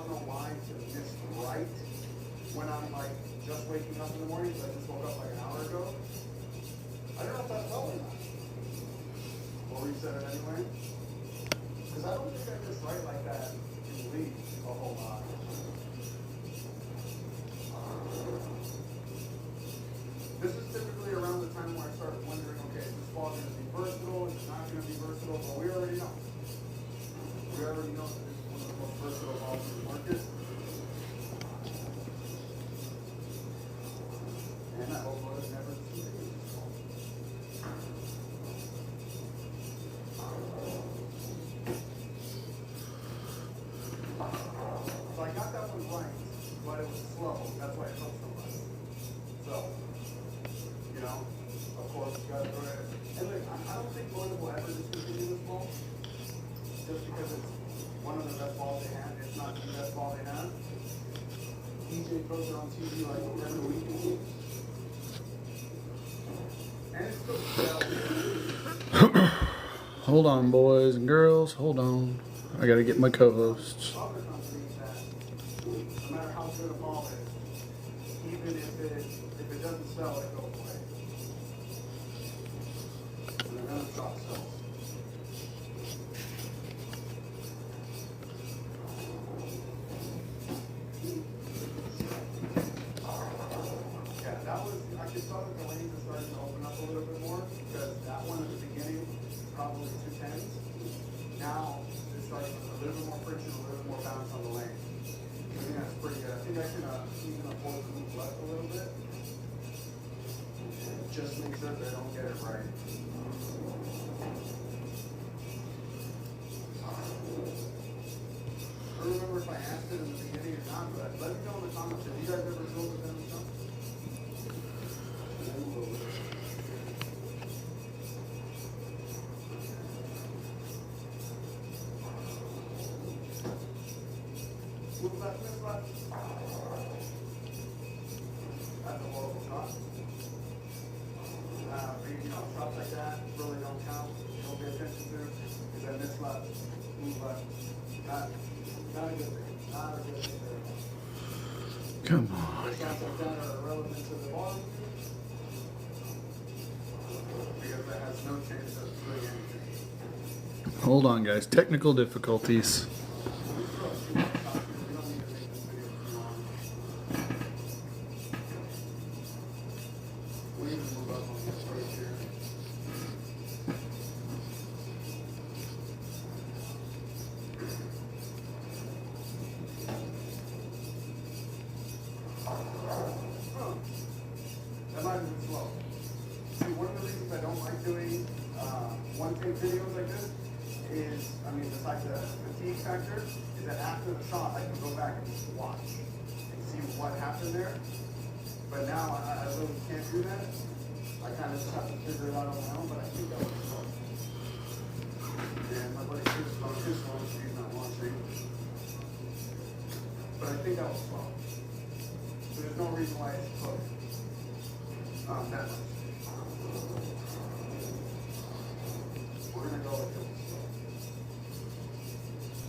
don't know why to miss right when I'm like just waking up in the morning, because I just woke up like an hour ago. I don't know if that's well or not. We'll reset it anyway. Because I don't think I missed right like that in League a whole lot. This is typically around the time where I start wondering, okay, is this ball going to be versatile? Is it not going to be versatile? But we already know. We already know that this is one of the most versatile balls in the market. And I hope was never seen this ball. So I got that one right, but it was slow. That's why it felt so much. So, you know, of course, you got to throw it. And look, I don't think Gordon will ever discontinue this ball, just because it's one of the best balls they have. It's not the best ball they have. DJ throws it on TV like every week. And it's still Hold on, boys and girls. Hold on. I got to get my co-hosts. other companies that, no matter how good a ball is, even if it doesn't sell, it goes away. And they're gonna stop selling. Yeah, that was, I could tell that the lanes are starting to open up a little bit more, because that one at the beginning, probably 210s. Now, it's starting with a little bit more friction, a little bit more bounce on the lane. I think that's pretty good. I think I can even afford to move left a little bit. Just make sure they don't get it right. I don't remember if I asked it in the beginning or not, but let me know in the comments. Have you guys ever drilled with them or something? Move left, move left. That's a horrible shot. You know, shots like that really don't count. Don't pay attention to. Because I miss left, move left. Not a good thing. Not a good thing there. Come on. Shots like that are irrelevant to the ball. Because that has no chance of doing anything. Hold on, guys. Technical difficulties. That might have been slow. See, one of the reasons I don't like doing one-take videos like this is, I mean, besides the fatigue factor, is that after the shot, I can go back and just watch and see what happened there. But now I really can't do that. I kind of just have to figure it out on my own, but I think that was slow. And my buddy Chris is on his phone, so he's not watching. But I think that was slow. So there's no reason why it's close. That much. We're gonna go with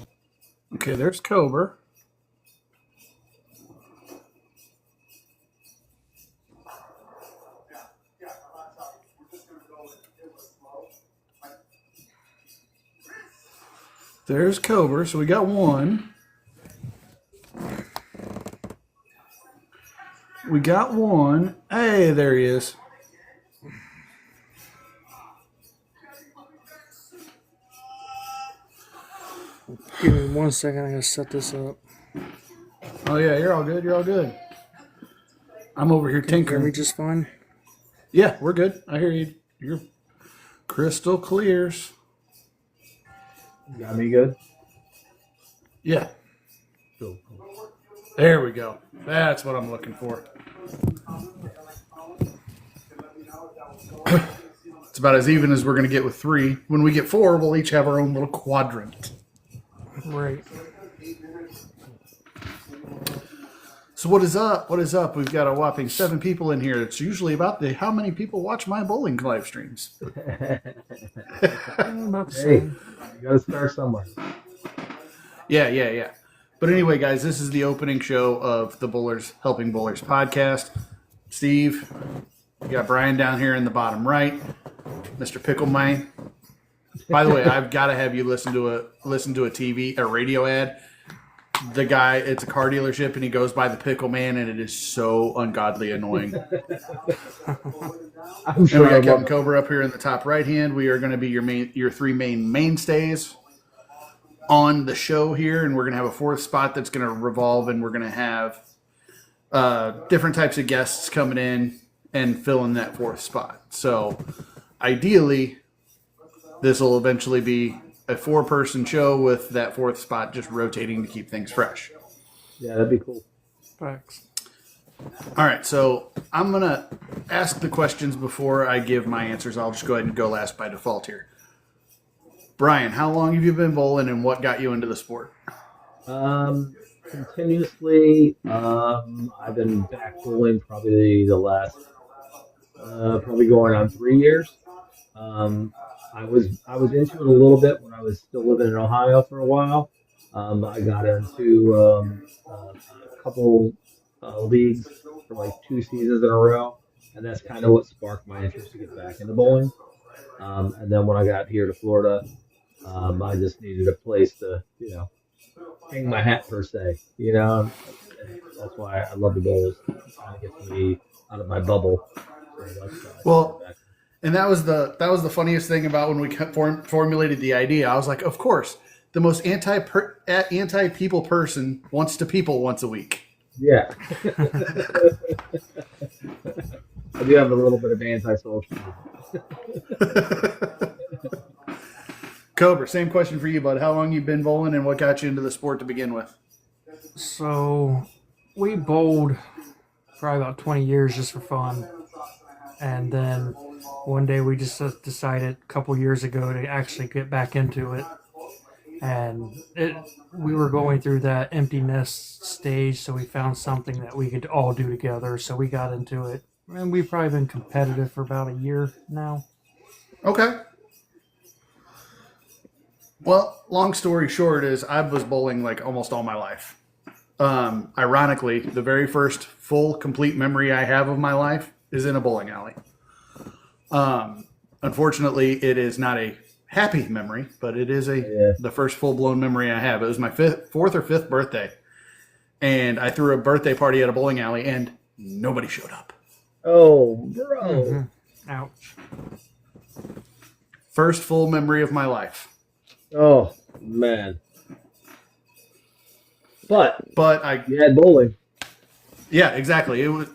it. Okay, there's Cobra. Yeah, I'm not talking. We're just gonna go with it was slow. There's Cobra. So we got one. We got one. Hey, there he is. Give me 1 second. I gotta set this up. Oh, yeah, you're all good. You're all good. I'm over here Can you hear me tinkering. just fine? Yeah, we're good. I hear you. You're crystal clears. Got me good? Yeah. Cool. There we go. That's what I'm looking for. It's about as even as we're going to get with three. When we get four, we'll each have our own little quadrant. Right. So what is up? What is up? We've got a whopping 7 people in here. It's usually about how many people watch my bowling live streams. About the Hey, same. you got to start somewhere. Yeah. But anyway, guys, this is the opening show of the Bowlers Helping Bowlers podcast. Steve, you got Brian down here in the bottom right, Mr. Pickle Man. By the way, I've got to have you listen to a radio ad. The guy, it's a car dealership, and he goes by the Pickle Man, and it is so ungodly annoying. I'm And sure we got I Kevin love Cobra up here in the top right hand. We are going to be your three main mainstays on the show here, and we're going to have a fourth spot that's going to revolve, and we're going to have different types of guests coming in and filling that fourth spot. So ideally, this will eventually be a 4-person show with that fourth spot just rotating to keep things fresh. Yeah, that'd be cool. Facts. All right, so I'm going to ask the questions before I give my answers. I'll just go ahead and go last by default here. Brian, how long have you been bowling, and what got you into the sport? Continuously, I've been back bowling probably the last, probably going on 3 years. I was into it a little bit when I was still living in Ohio for a while. I got into a couple leagues for like 2 seasons in a row, and that's kind of what sparked my interest to get back into bowling. And then when I got here to Florida, I just needed a place to, hang my hat per se. And that's why I love the bowls. It kind of gets me out of my bubble. So Well, and that was the funniest thing about when we formulated the idea. I was like, of course, the most anti-people person wants to people once a week. yeah. I do have a little bit of antisocial. Cobra, same question for you, bud. How long you been bowling, and what got you into the sport to begin with? So we bowled probably about 20 years just for fun. And then one day we just decided a couple years ago to actually get back into it. And we were going through that empty nest stage, so we found something that we could all do together. So we got into it. And we've probably been competitive for about a year now. Okay. Well, long story short is I was bowling like almost all my life. Ironically, the very first full, complete memory I have of my life is in a bowling alley. Unfortunately, it is not a happy memory, but it is the first full-blown memory I have. It was my fourth or fifth birthday, and I threw a birthday party at a bowling alley, and nobody showed up. Oh, bro. Mm-hmm. Ouch. First full memory of my life. Oh, man. But You had bowling. Yeah, exactly. It was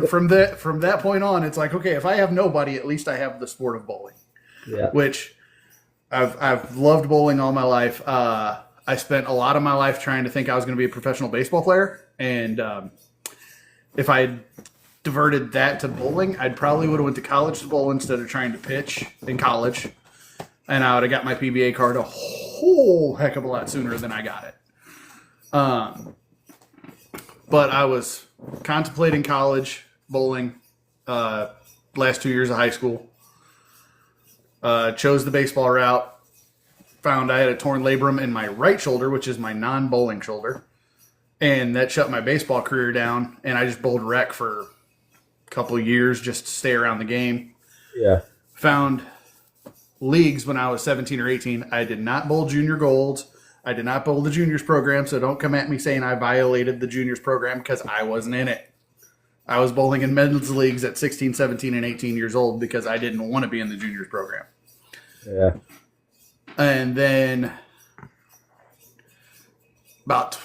from that point on. It's like, okay, if I have nobody, at least I have the sport of bowling. Yeah. Which I've loved bowling all my life. I spent a lot of my life trying to think I was going to be a professional baseball player, and if I had diverted that to bowling, I'd probably would have went to college to bowl instead of trying to pitch in college, and I would have got my PBA card a whole heck of a lot sooner than I got it. But I was contemplating college bowling last 2 years of high school. Chose the baseball route. Found I had a torn labrum in my right shoulder, which is my non-bowling shoulder. And that shut my baseball career down. And I just bowled rec for a couple of years just to stay around the game. Yeah. Found leagues when I was 17 or 18. I did not bowl junior golds. I did not bowl the juniors program, so don't come at me saying I violated the juniors program because I wasn't in it. I was bowling in men's leagues at 16, 17, and 18 years old because I didn't want to be in the juniors program. Yeah. And then about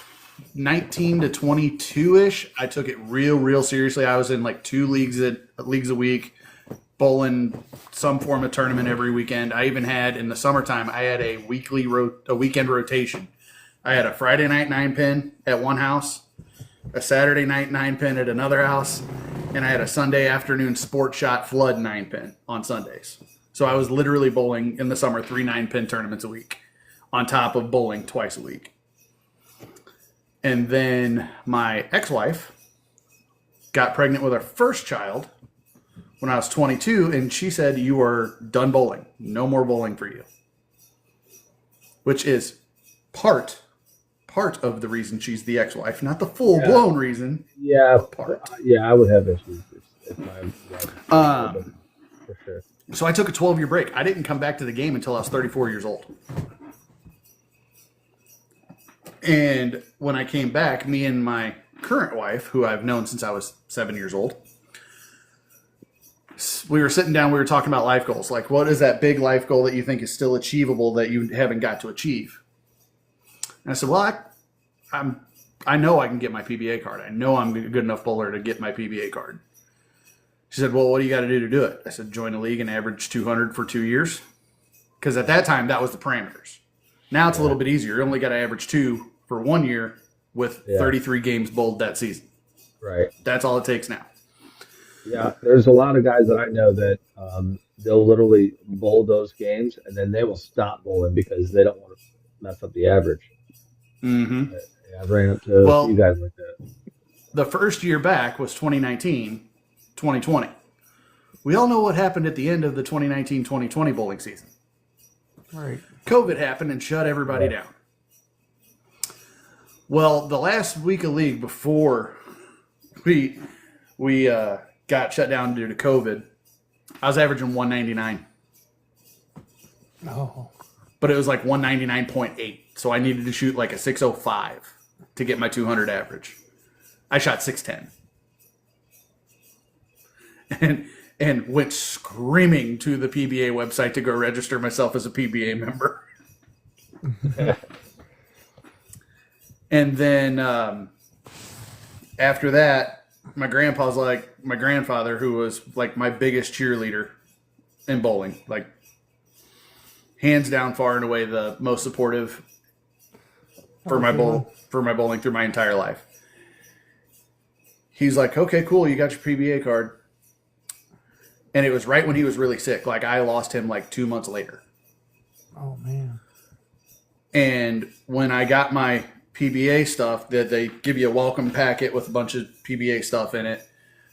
19 to 22-ish, I took it real seriously. I was in like 2 leagues a week, bowling some form of tournament every weekend. I even had, in the summertime, I had a weekend rotation. I had a Friday night 9-pin at one house, a Saturday night 9-pin at another house, and I had a Sunday afternoon sport shot flood 9-pin on Sundays. So I was literally bowling in the summer 3 9-pin tournaments a week on top of bowling twice a week. And then my ex-wife got pregnant with our first child when I was 22, and she said, "You are done bowling. No more bowling for you." Which is part part of the reason she's the ex-wife, not the full-blown reason. Yeah, Part. yeah, I would have issues if my wife, for sure. So I took a 12-year break. I didn't come back to the game until I was 34 years old. And when I came back, me and my current wife, who I've known since I was 7 years old, we were sitting down, we were talking about life goals. Like, what is that big life goal that you think is still achievable that you haven't got to achieve? And I said, well, I know I can get my PBA card. I know I'm a good enough bowler to get my PBA card. She said, well, what do you got to do to do it? I said, join a league and average 200 for 2 years. Because at that time, that was the parameters. Now it's a little bit easier. You only got to average 2 for 1 year with 33 games bowled that season. Right. That's all it takes now. Yeah, there's a lot of guys that I know that they'll literally bowl those games and then they will stop bowling because they don't want to mess up the average. Mm-hmm. Yeah, I've ran up to a few guys like that. The first year back was 2019, 2020. We all know what happened at the end of the 2019-2020 bowling season. Right. COVID happened and shut everybody down. Well, the last week of league before we got shut down due to COVID, I was averaging 199. Oh. But it was like 199.8. So I needed to shoot like a 605 to get my 200 average. I shot 610. And went screaming to the PBA website to go register myself as a PBA member. And then after that, my grandfather, who was like my biggest cheerleader in bowling, like hands down, far and away the most supportive for my bowling through my entire life. He's like, okay, cool, you got your PBA card. And it was right when he was really sick. Like, I lost him like 2 months later. Oh, man. And when I got my PBA stuff, that they give you a welcome packet with a bunch of PBA stuff in it.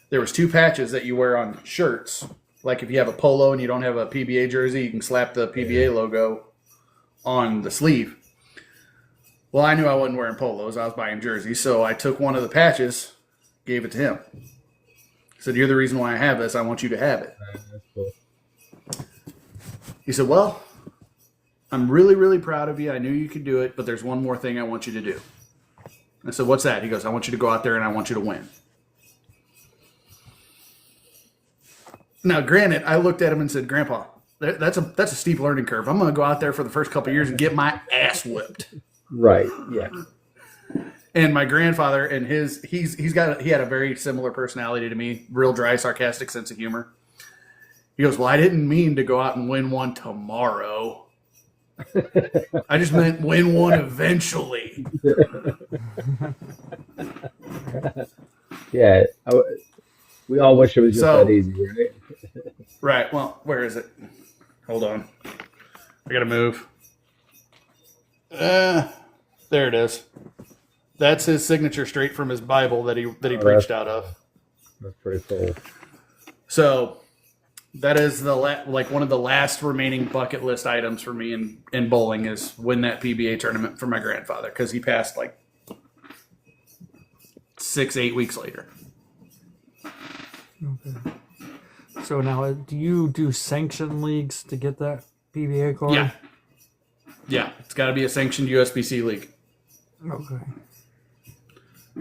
There was 2 patches that you wear on shirts. Like if you have a polo and you don't have a PBA jersey, you can slap the PBA logo on the sleeve. Well, I knew I wasn't wearing polos. I was buying jerseys. So I took one of the patches, gave it to him. Said, you're the reason why I have this. I want you to have it. That's cool. He said, well, I'm really, really proud of you. I knew you could do it, but there's one more thing I want you to do. I said, what's that? He goes, I want you to go out there and I want you to win. Now, granted, I looked at him and said, Grandpa, that's a steep learning curve. I'm going to go out there for the first couple of years and get my ass whipped. Right. Yeah. And my grandfather and he had a very similar personality to me, real dry, sarcastic sense of humor. He goes, well, I didn't mean to go out and win one tomorrow. I just meant win one eventually. Yeah. We all wish it was just that easy, right? Right. Well, where is it? Hold on. I got to move. There it is. That's his signature straight from his Bible that he preached out of. That's pretty cool. So that is one of the last remaining bucket list items for me in bowling is win that PBA tournament for my grandfather because he passed like 6-8 weeks later. Okay. So now, do you do sanction leagues to get that PBA card? Yeah. Yeah. It's got to be a sanctioned USBC league. Okay.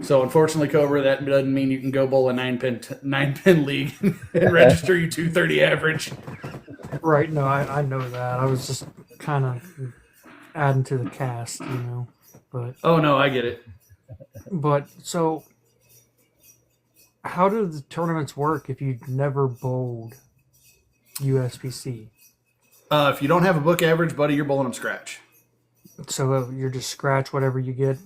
So unfortunately, Cobra, that doesn't mean you can go bowl a 9-pin league and register you 230 average. Right. No, I know that. I was just kind of adding to the cast, But Oh no, I get it. so, how do the tournaments work if you've never bowled USPC? If you don't have a book average, buddy, you're bowling them scratch. So you're just scratch whatever you get.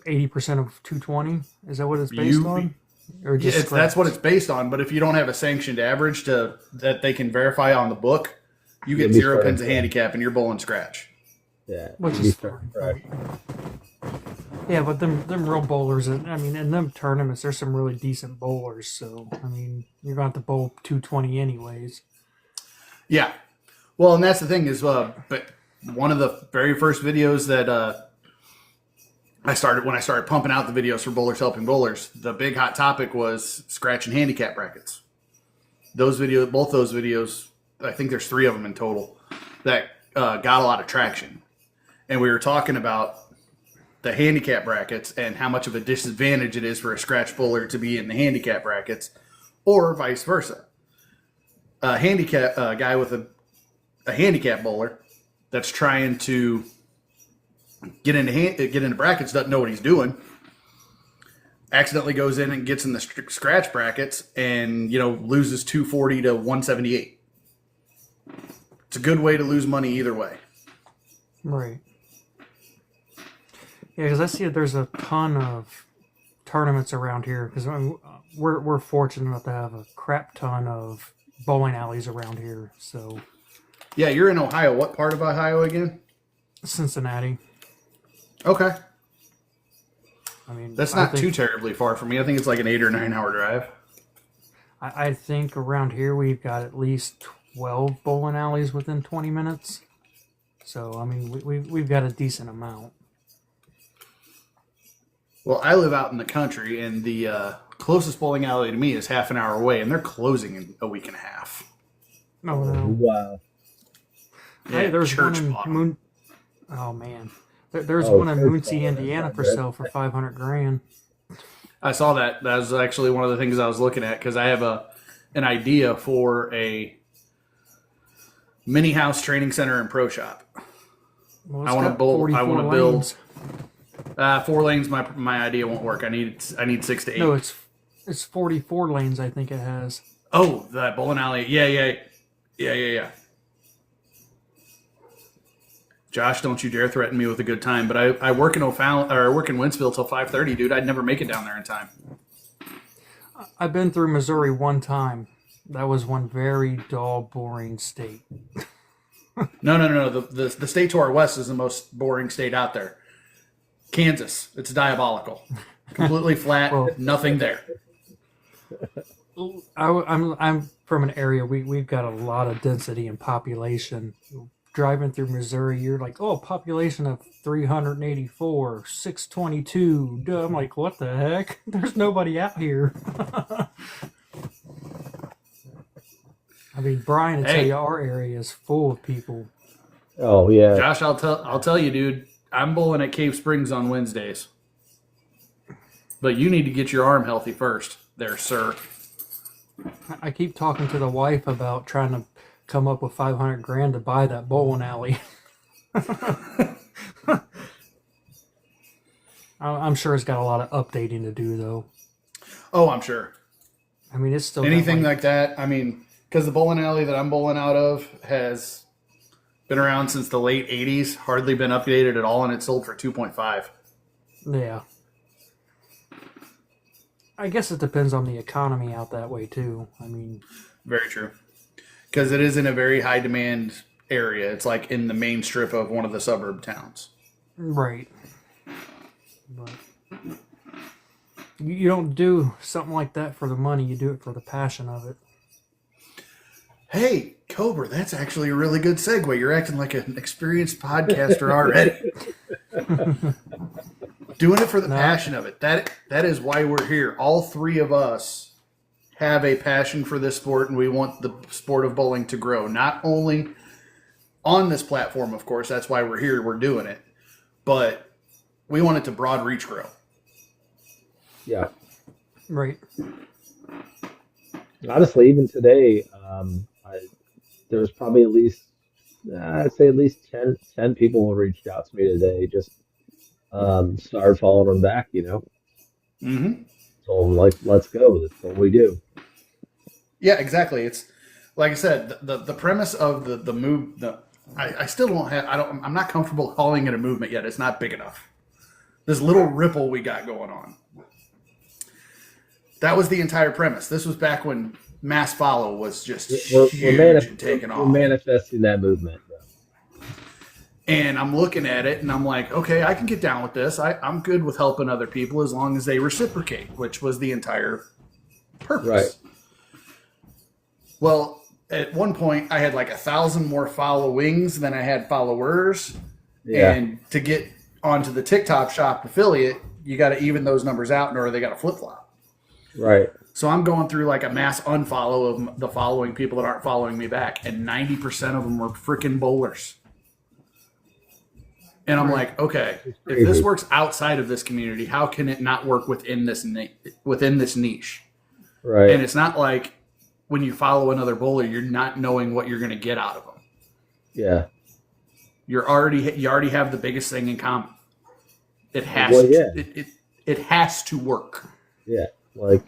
80% of 220? Is that what it's based on? Or just that's what it's based on. But if you don't have a sanctioned average that they can verify on the book, you get 0 pins of handicap and you're bowling scratch. Yeah. Which is fine. Right. Yeah, but them real bowlers, in them tournaments, there's some really decent bowlers. So, you're going to have to bowl 220 anyways. Yeah. Well, and that's the thing is, but one of the very first videos that I started pumping out the videos for Bowlers Helping Bowlers. The big hot topic was scratch and handicap brackets. Both those videos, I think there's 3 of them in total, that got a lot of traction. And we were talking about the handicap brackets and how much of a disadvantage it is for a scratch bowler to be in the handicap brackets, or vice versa. A handicap guy with a handicap bowler that's trying to get into brackets, doesn't know what he's doing, accidentally goes in and gets in the scratch brackets and, loses 240 to 178. It's a good way to lose money either way. Right. Yeah, because I see that there's a ton of tournaments around here. Because we're fortunate enough to have a crap ton of bowling alleys around here. So. Yeah, you're in Ohio. What part of Ohio again? Cincinnati. Okay. I mean, that's not too terribly far from me. I think it's like an 8 or 9 hour drive. I think around here we've got at least 12 bowling alleys within 20 minutes. So, I mean, we've got a decent amount. Well, I live out in the country, and the closest bowling alley to me is half an hour away, and they're closing in a week and a half. Oh, no. Wow. Hey, there's one in Moon. Oh, man. There's one in Muncie, Indiana for sale for $500,000. I saw that. That was actually one of the things I was looking at, because I have an idea for a mini house training center and pro shop. Well, I want to build. 4 lanes. My idea won't work. I need 6 to 8. No, it's 44 lanes. I think it has. Oh, that bowling alley. Yeah. Josh, don't you dare threaten me with a good time. But I work in Wentzville till 5:30, dude. I'd never make it down there in time. I've been through Missouri one time. That was one very dull, boring state. No. The state to our west is the most boring state out there. Kansas. It's diabolical. Completely flat. Well, nothing there. I'm from an area we've got a lot of density and population. Driving through Missouri, you're like, oh, population of 384, 622. Duh, I'm like, what the heck? There's nobody out here. I mean, Brian will tell you our area is full of people. Oh yeah, Josh, I'll tell you, dude. I'm bowling at Cave Springs on Wednesdays, but you need to get your arm healthy first, there, sir. I keep talking to the wife about trying to come up with $500,000 to buy that bowling alley. I'm sure it's got a lot of updating to do, though. Oh, I'm sure. I mean, it's still anything like that. I mean, because the bowling alley that I'm bowling out of has been around since the late 80s, hardly been updated at all, and it sold for 2.5. Yeah. I guess it depends on the economy out that way, too. I mean... Very true. Because it is in a very high demand area. It's like in the main strip of one of the suburb towns. Right. But you don't do something like that for the money. You do it for the passion of it. Hey, Cobra, that's actually a really good segue. You're acting like an experienced podcaster already. Doing it for the passion of it. That is why we're here. All 3 of us have a passion for this sport, and we want the sport of bowling to grow. Not only on this platform, of course, that's why we're here, we're doing it, but we want it to broad reach grow. Yeah. Right. Honestly, even today, there's probably at least, I'd say at least 10 people who reached out to me today, just started following them back, Mm-hmm. Told them, like, let's go. That's what we do. Yeah, exactly. It's like I said, the premise of the move. I still don't have. I'm not comfortable calling it a movement yet. It's not big enough. This little ripple we got going on. That was the entire premise. This was back when Mass Follow was just huge and taking off. We're manifesting that movement. And I'm looking at it, and I'm like, okay, I can get down with this. I'm good with helping other people as long as they reciprocate, which was the entire purpose. Right. Well, at one point I had like 1,000 more followings than I had followers. Yeah. And to get onto the TikTok shop affiliate, you got to even those numbers out, or they got to flip flop. Right. So I'm going through like a mass unfollow of the following people that aren't following me back, and 90% of them were freaking bowlers. And I'm like, okay, if this works outside of this community, how can it not work within this niche? Right. And it's not like when you follow another bowler, you're not knowing what you're going to get out of them. Yeah. You already have the biggest thing in common. It has Well, yeah. it has to work. Yeah. Like,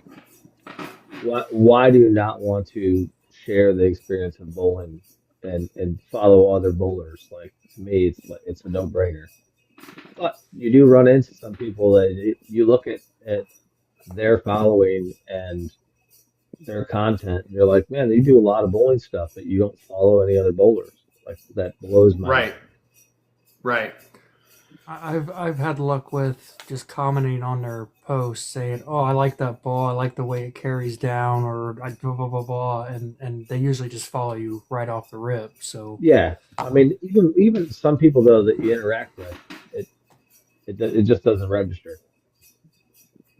why do you not want to share the experience of bowling and follow other bowlers? Like, to me, it's a no-brainer. But you do run into some people that you look at their following and their content, and you're like, man, they do a lot of bowling stuff, but you don't follow any other bowlers. Like, that blows my mind. Right. I've had luck with just commenting on their posts saying, "Oh, I like that ball. I like the way it carries down," or "I blah blah blah blah," and they usually just follow you right off the rip. So Yeah, I mean, even some people though that you interact with, it just doesn't register.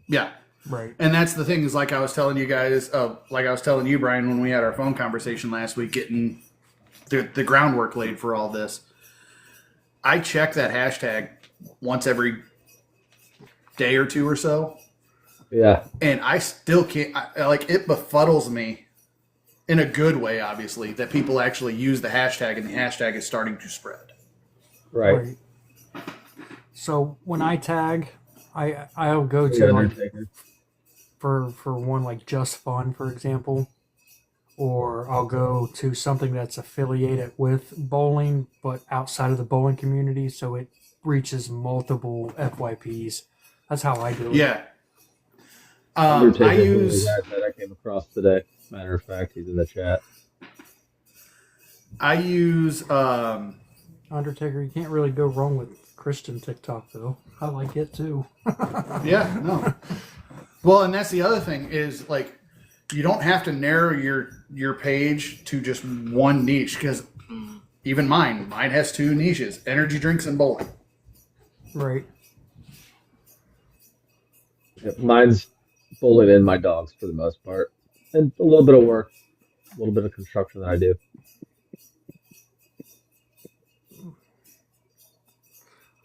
Yeah. right, And that's the thing is, like I was telling you guys, like I was telling you, Brian, when we had our phone conversation last week, getting the groundwork laid for all this. I check that hashtag once every day or two or so, Yeah, and I still can't. Like, it befuddles me in a good way, obviously, that people actually use the hashtag and the hashtag is starting to spread. right. So when I tag, I'll go Yeah, to like Undertaker. for one like Just Fun, for example, or I'll go to something that's affiliated with bowling but outside of the bowling community, so it reaches multiple FYPs. That's how I do it. Yeah. Undertaker I is one of the use guys that I came across today. Matter of fact, he's in the chat. Undertaker, you can't really go wrong with Christian TikTok though. I like it too. Yeah, no. Well, and that's the other thing is, like, you don't have to narrow your page to just one niche, because even mine has two niches: energy drinks and bowling. Right. Yeah, mine's bowling and my dogs for the most part, and a little bit of work, a little bit of construction that I do.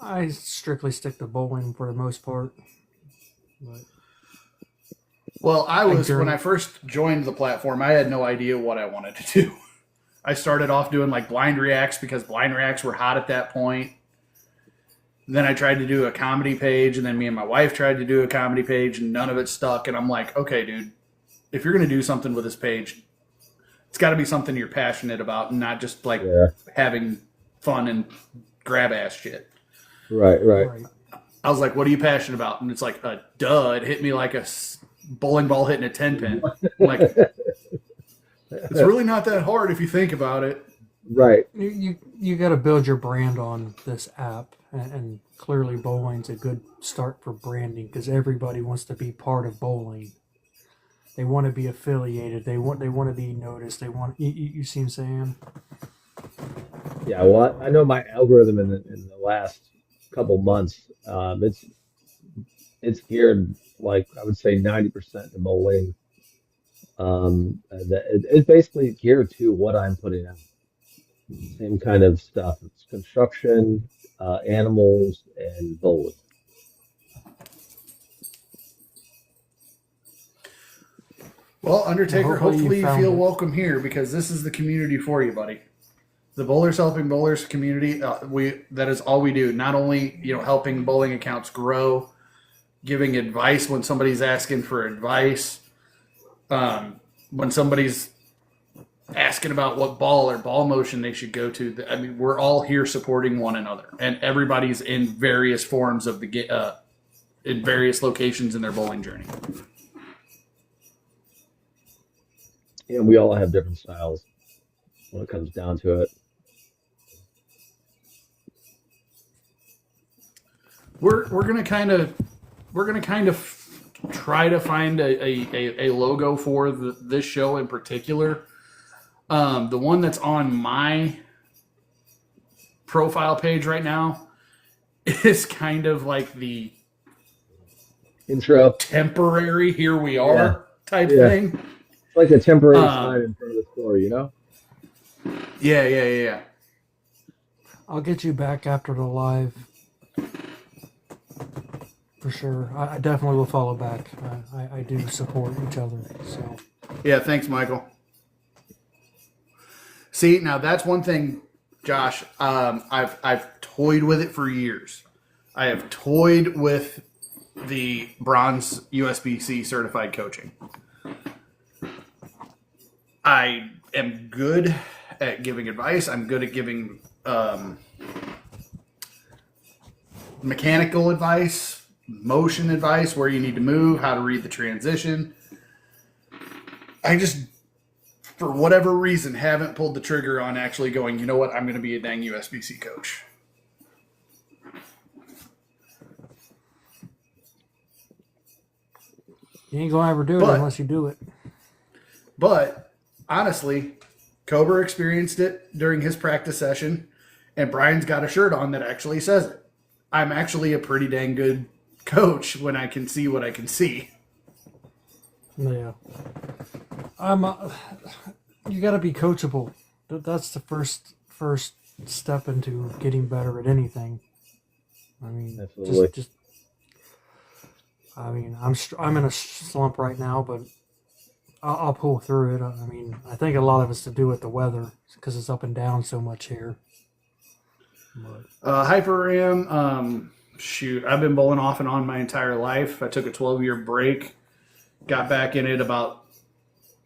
I strictly stick to bowling for the most part. But Well, when journey- I first joined the platform, I had no idea what I wanted to do. I started off doing like blind reacts because blind reacts were hot at that point. Then I tried to do a comedy page, and then me and my wife tried to do a comedy page, and none of it stuck. And I'm like, okay, dude, if you're going to do something with this page, it's got to be something you're passionate about, and not just like Yeah, having fun and grab ass shit. right. right. I was like, what are you passionate about? And it's like, a dud hit me like a bowling ball hitting a 10 pin. I'm like, it's really not that hard if you think about it. Right. You got to build your brand on this app, and clearly bowling's a good start for branding because everybody wants to be part of bowling. They want to be affiliated. They want to be noticed. They want you see what I'm saying? Yeah, well, I know my algorithm in the last couple months, it's geared like I would say 90% to bowling. It's basically geared to what I'm putting out. Same kind of stuff. It's construction, animals, and bowling. Well, Undertaker, Well, hopefully you hopefully you found feel it. welcome here, because this is the community for you, buddy. The Bowlers Helping Bowlers community, that is all we do. Not only, helping bowling accounts grow, giving advice when somebody's asking for advice, when somebody's asking about what ball or ball motion they should go to. I mean, we're all here supporting one another, and everybody's in various forms of in various locations in their bowling journey. And we all have different styles when it comes down to it. We're gonna kind of try to find a logo for this show in particular. The one that's on my profile page right now is kind of like the Intro. temporary here we are Yeah. type Yeah. thing. It's like a temporary Um, sign in front of the store, you know? Yeah. I'll get you back after the live. For sure. I definitely will follow back. I do support each other. So Yeah, thanks, Michael. See, now that's one thing, Josh. I've toyed with it for years. I have toyed with the bronze USBC certified coaching. I am good at giving advice. I'm good at giving mechanical advice, motion advice, where you need to move, how to read the transition. I just, for whatever reason, haven't pulled the trigger on actually going, you know what, I'm going to be a dang USBC coach. you ain't gonna ever do it But- unless you do it. But honestly, Cobra experienced it during his practice session, and Brian's got a shirt on that actually says it. I'm actually a pretty dang good coach when I can see what I can see. Yeah. I'm. You got to be coachable. That's the first step into getting better at anything. I mean, Absolutely. just. I mean, I'm in a slump right now, but I'll pull through it. I mean, I think a lot of it's to do with the weather because it's up and down so much here. But Hyper Ram, shoot, I've been bowling off and on my entire life. I took a 12-year break, got back in it about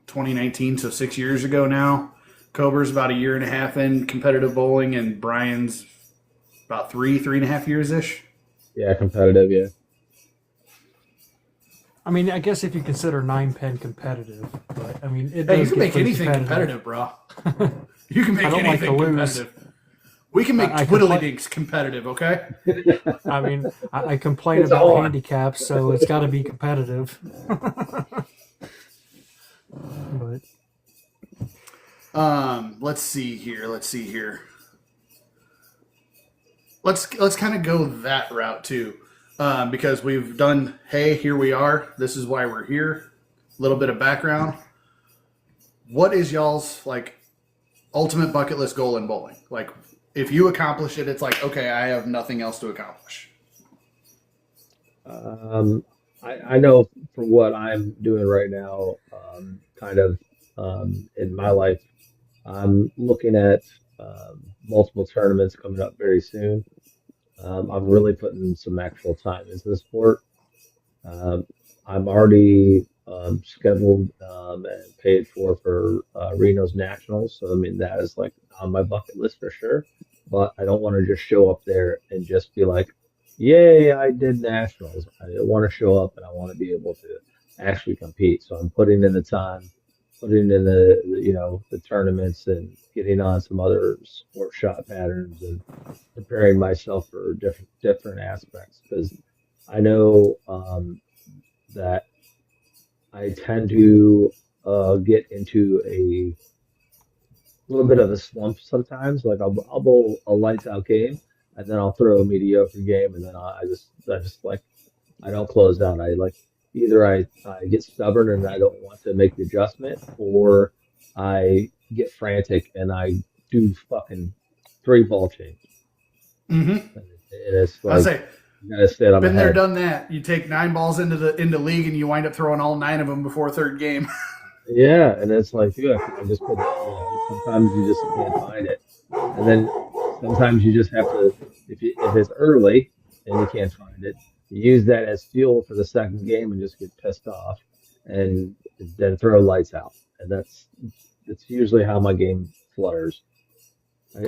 2019, so 6 years ago now. Cobra's about a year and a half in competitive bowling, and Brian's about 3.5 years-ish. Yeah, competitive, yeah. I mean, I guess if you consider 9-pen competitive, but I mean, it Hey, you does can get make pretty anything competitive, bro. You can make I don't like anything to lose. competitive. We can make I twiddlydinks competitive, okay? I mean, I complain It's about on. handicaps, so it's got to be competitive. But Let's see here. Let's kind of go that route too, because we've done. Hey, here we are. This is why we're here. A little bit of background. What is y'all's like ultimate bucket list goal in bowling? Like, if you accomplish it, it's like, okay, I have nothing else to accomplish. I know for what I'm doing right now, in my life, I'm looking at multiple tournaments coming up very soon. I'm really putting some actual time into the sport. I'm already scheduled and paid for Reno's Nationals, so I mean that is like on my bucket list for sure. But I don't want to just show up there and just be like, "Yay, I did Nationals." I want to show up and I want to be able to actually compete. So I'm putting in the time, putting in the tournaments and getting on some other sport shot patterns and preparing myself for different aspects because I know that I tend to get into a little bit of a slump sometimes. Like I'll bowl a lights out game and then I'll throw a mediocre game and then I just like I don't close down. I like either I get stubborn and I don't want to make the adjustment, or I get frantic and I do fucking 3 ball changes. Mm-hmm. And it's I like say, you gotta stay on my been there, head. done that. You take 9 balls into league, and you wind up throwing all 9 of them before third game. Yeah, and it's like, dude, I just put, sometimes you just can't find it, and then sometimes you just have to, if it's early and you can't find it, you use that as fuel for the second game and just get pissed off, and then throw lights out, and that's usually how my game flutters.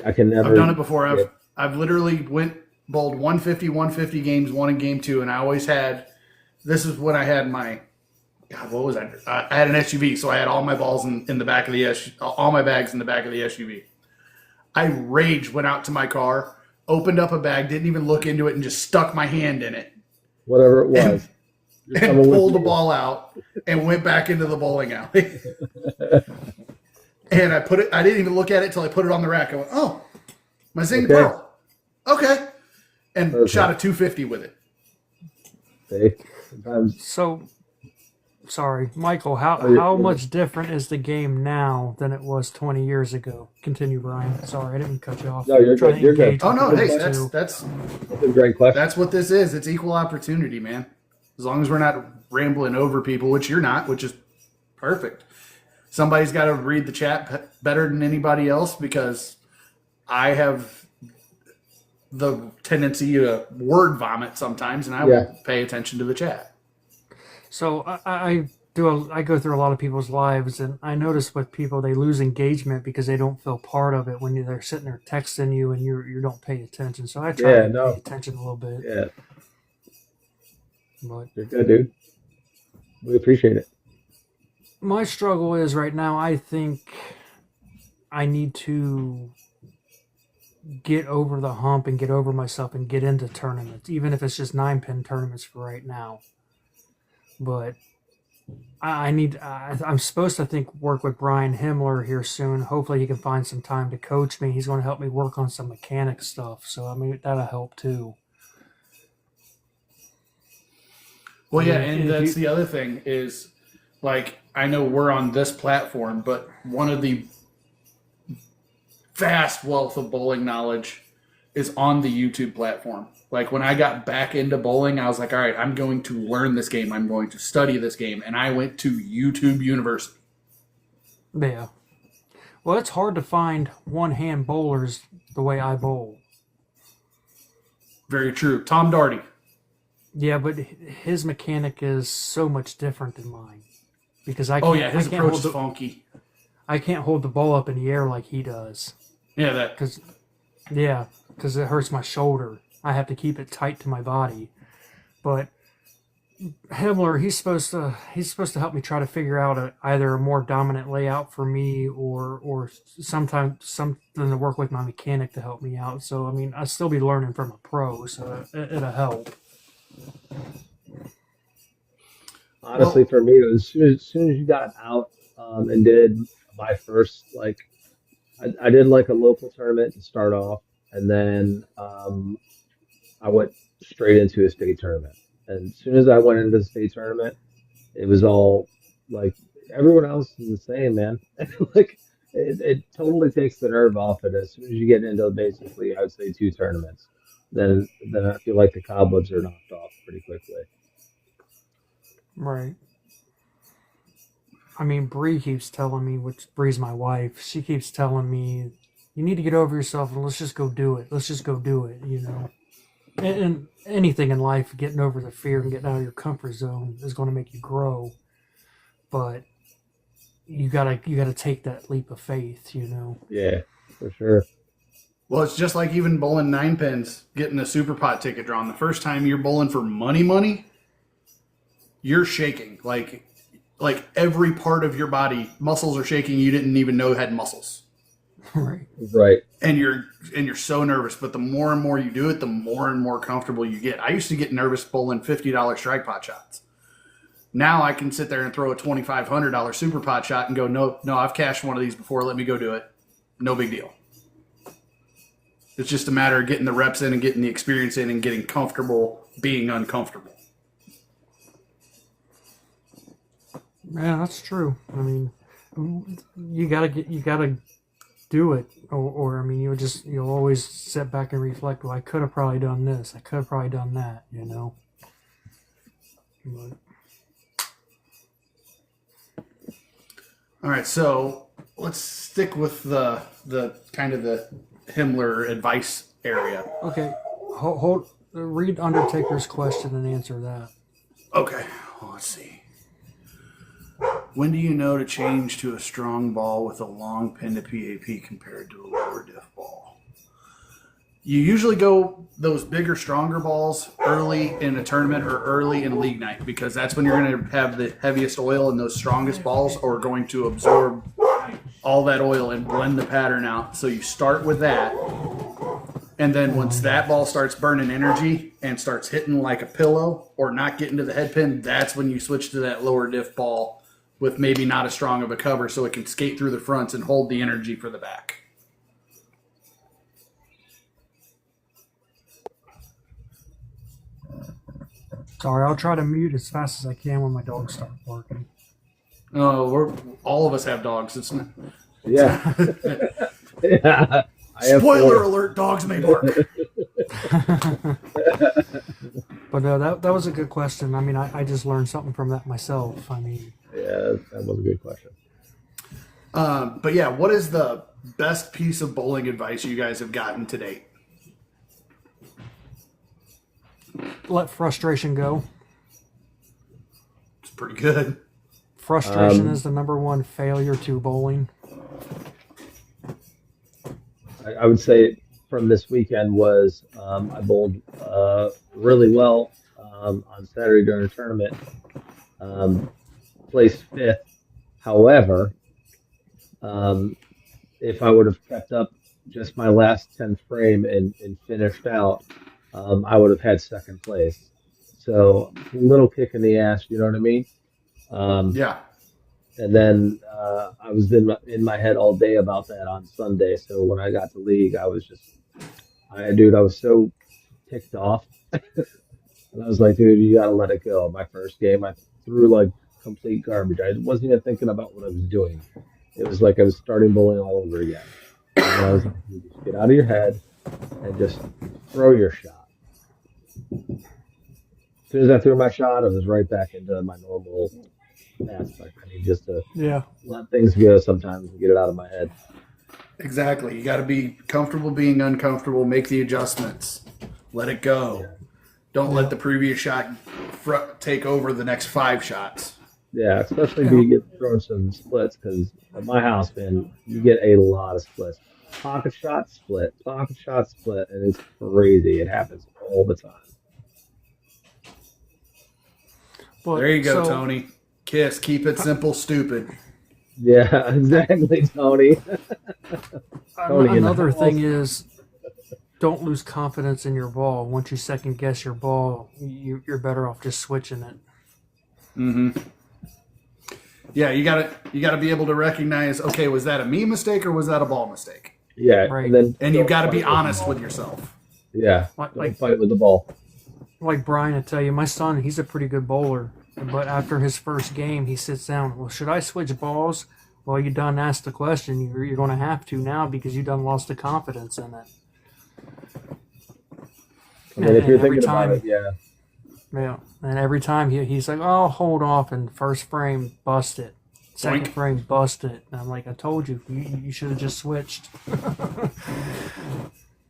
I can never. I've done it before. Yeah. I've literally bowled 150 games, won in game 2, and I always had. This is when I had my. God, what was that? I had an SUV, so I had all my balls in the back of the all my bags in the back of the SUV. I went out to my car, opened up a bag, didn't even look into it, and just stuck my hand in it Whatever it was, Just and coming with pulled the you. ball out and went back into the bowling alley. And I didn't even look at it until I put it on the rack. I went, oh, my Zing Okay. Pearl. Okay. And Perfect. shot a 250 with it. See? Sometimes So, sorry, Michael. How Oh, yeah. how much different is the game now than it was 20 years ago? Continue, Brian. Sorry, I didn't cut you off. No, you're Trying good, to you're good. engage Oh, no. with Hey, this that's too. that's a great question. That's what this is. It's equal opportunity, man. As long as we're not rambling over people, which you're not, which is perfect. Somebody's got to read the chat better than anybody else because I have the tendency to word vomit sometimes, and I Yeah. won't pay attention to the chat. So I go through a lot of people's lives, and I notice with people they lose engagement because they don't feel part of it when they're sitting there texting you and you don't pay attention. So I try Yeah, to no. pay attention a little bit, Yeah, but you're good, dude. We appreciate it. my struggle is right now. I think I need to get over the hump and get over myself and get into tournaments, even if it's just 9-pin tournaments for right now. But I'm supposed to work with Brian Himmler here soon. Hopefully he can find some time to coach me. He's going to help me work on some mechanic stuff. So, I mean, that'll help too. Well, yeah, Yeah, and if that's you- the other thing is, like, I know we're on this platform, but one of the vast wealth of bowling knowledge is on the YouTube platform. Like, when I got back into bowling, I was like, all right, I'm going to learn this game. I'm going to study this game. And I went to YouTube University. Yeah. Well, it's hard to find one-hand bowlers the way I bowl. Very true. Tom Darty. Yeah, but his mechanic is so much different than mine because I Oh, can't. yeah, his I can't approach hold is the, funky. I can't hold the ball up in the air like he does. Yeah, that. Because it hurts my shoulder. I have to keep it tight to my body. But Himmler, he's supposed to help me try to figure out either a more dominant layout for me or sometimes something to work with my mechanic to help me out. So I mean, I'll still be learning from a pro, so it'll help. Honestly, for me, it was as soon as you got out and did my first, like, I did like a local tournament to start off, and then I went straight into a state tournament. And as soon as I went into the state tournament, it was all like everyone else is the same, man. Like it totally takes the nerve off it as soon as you get into basically, I would say 2 tournaments. Then I feel like the cobwebs are knocked off pretty quickly. Right. I mean, Bree keeps telling me, which Bree's my wife, she keeps telling me, you need to get over yourself and let's just go do it. Let's just go do it, you know. And anything in life, getting over the fear and getting out of your comfort zone is going to make you grow. But you gotta take that leap of faith, you know. Yeah, for sure. Well, it's just like even bowling 9 pins, getting a super pot ticket drawn. The first time you're bowling for money, you're shaking. Like every part of your body, muscles are shaking you didn't even know had muscles. Right. Right. And you're so nervous, but the more and more you do it, the more and more comfortable you get. I used to get nervous bowling $50 strike pot shots. Now I can sit there and throw a $2,500 super pot shot and go, no, I've cashed one of these before. Let me go do it. No big deal. It's just a matter of getting the reps in and getting the experience in and getting comfortable being uncomfortable. Yeah, that's true. I mean, you gotta do it, or I mean, you'll always sit back and reflect. Well, I could have probably done this. I could have probably done that. You know. But, All right, so let's stick with the kind of the Himmler advice area. okay, hold. Read Undertaker's question and answer that. Okay, well, let's see. When do you know to change to a strong ball with a long pin to PAP compared to a lower diff ball? You usually go those bigger, stronger balls early in a tournament or early in league night because that's when you're going to have the heaviest oil, and those strongest balls are going to absorb all that oil and blend the pattern out. So you start with that. And then once that ball starts burning energy and starts hitting like a pillow or not getting to the head pin, that's when you switch to that lower diff ball with maybe not as strong of a cover so it can skate through the fronts and hold the energy for the back. Sorry, I'll try to mute as fast as I can when my dogs start barking. Oh, all of us have dogs. It's not, Yeah. Yeah. I have spoiler 4. alert, dogs may bark. But no, that was a good question. I mean, I just learned something from that myself. I mean, Yeah, that was a good question. But yeah, what is the best piece of bowling advice you guys have gotten to date? let frustration go. It's pretty good. Frustration is the number one failure to bowling. I would say from this weekend was I bowled really well on Saturday during a tournament. Placed fifth. However, if I would have kept up just my last 10th frame and finished out, I would have had second place. So a little kick in the ass, you know what I mean? Yeah. And then I was in my head all day about that on Sunday. So when I got to league, I was I was so ticked off. And I was like, dude, you got to let it go. My first game, I threw like complete garbage. I wasn't even thinking about what I was doing. It was like I was starting bowling all over again. And I was like, just get out of your head and just throw your shot. As soon as I threw my shot, I was right back into my normal aspect. I need just to let things go sometimes and get it out of my head. Exactly. You got to be comfortable being uncomfortable, make the adjustments, let it go. Yeah. Don't let the previous shot take over the next 5 shots. Yeah, especially if you get thrown some splits, because at my house, man, you get a lot of splits. Pocket shot split, and it's crazy. It happens all the time. But, There you go, Tony. KISS. Keep it simple, stupid. Yeah, exactly, Tony. Tony another thing is, don't lose confidence in your ball. Once you second guess your ball, you're better off just switching it. Mm-hmm. Yeah, you gotta be able to recognize, okay, was that a me mistake or was that a ball mistake? Yeah, right. And you got to be honest with yourself. Yeah, don't fight with the ball. Like Brian, I tell you, my son, he's a pretty good bowler. But after his first game, he sits down. Well, should I switch balls? Well, you done asked the question. You're going to have to now because you done lost the confidence in it. I mean, if you're thinking about it, yeah. Yeah, and every time he's like, oh, hold off, and first frame, bust it. Second frame, bust it. And I'm like, I told you, you should have just switched.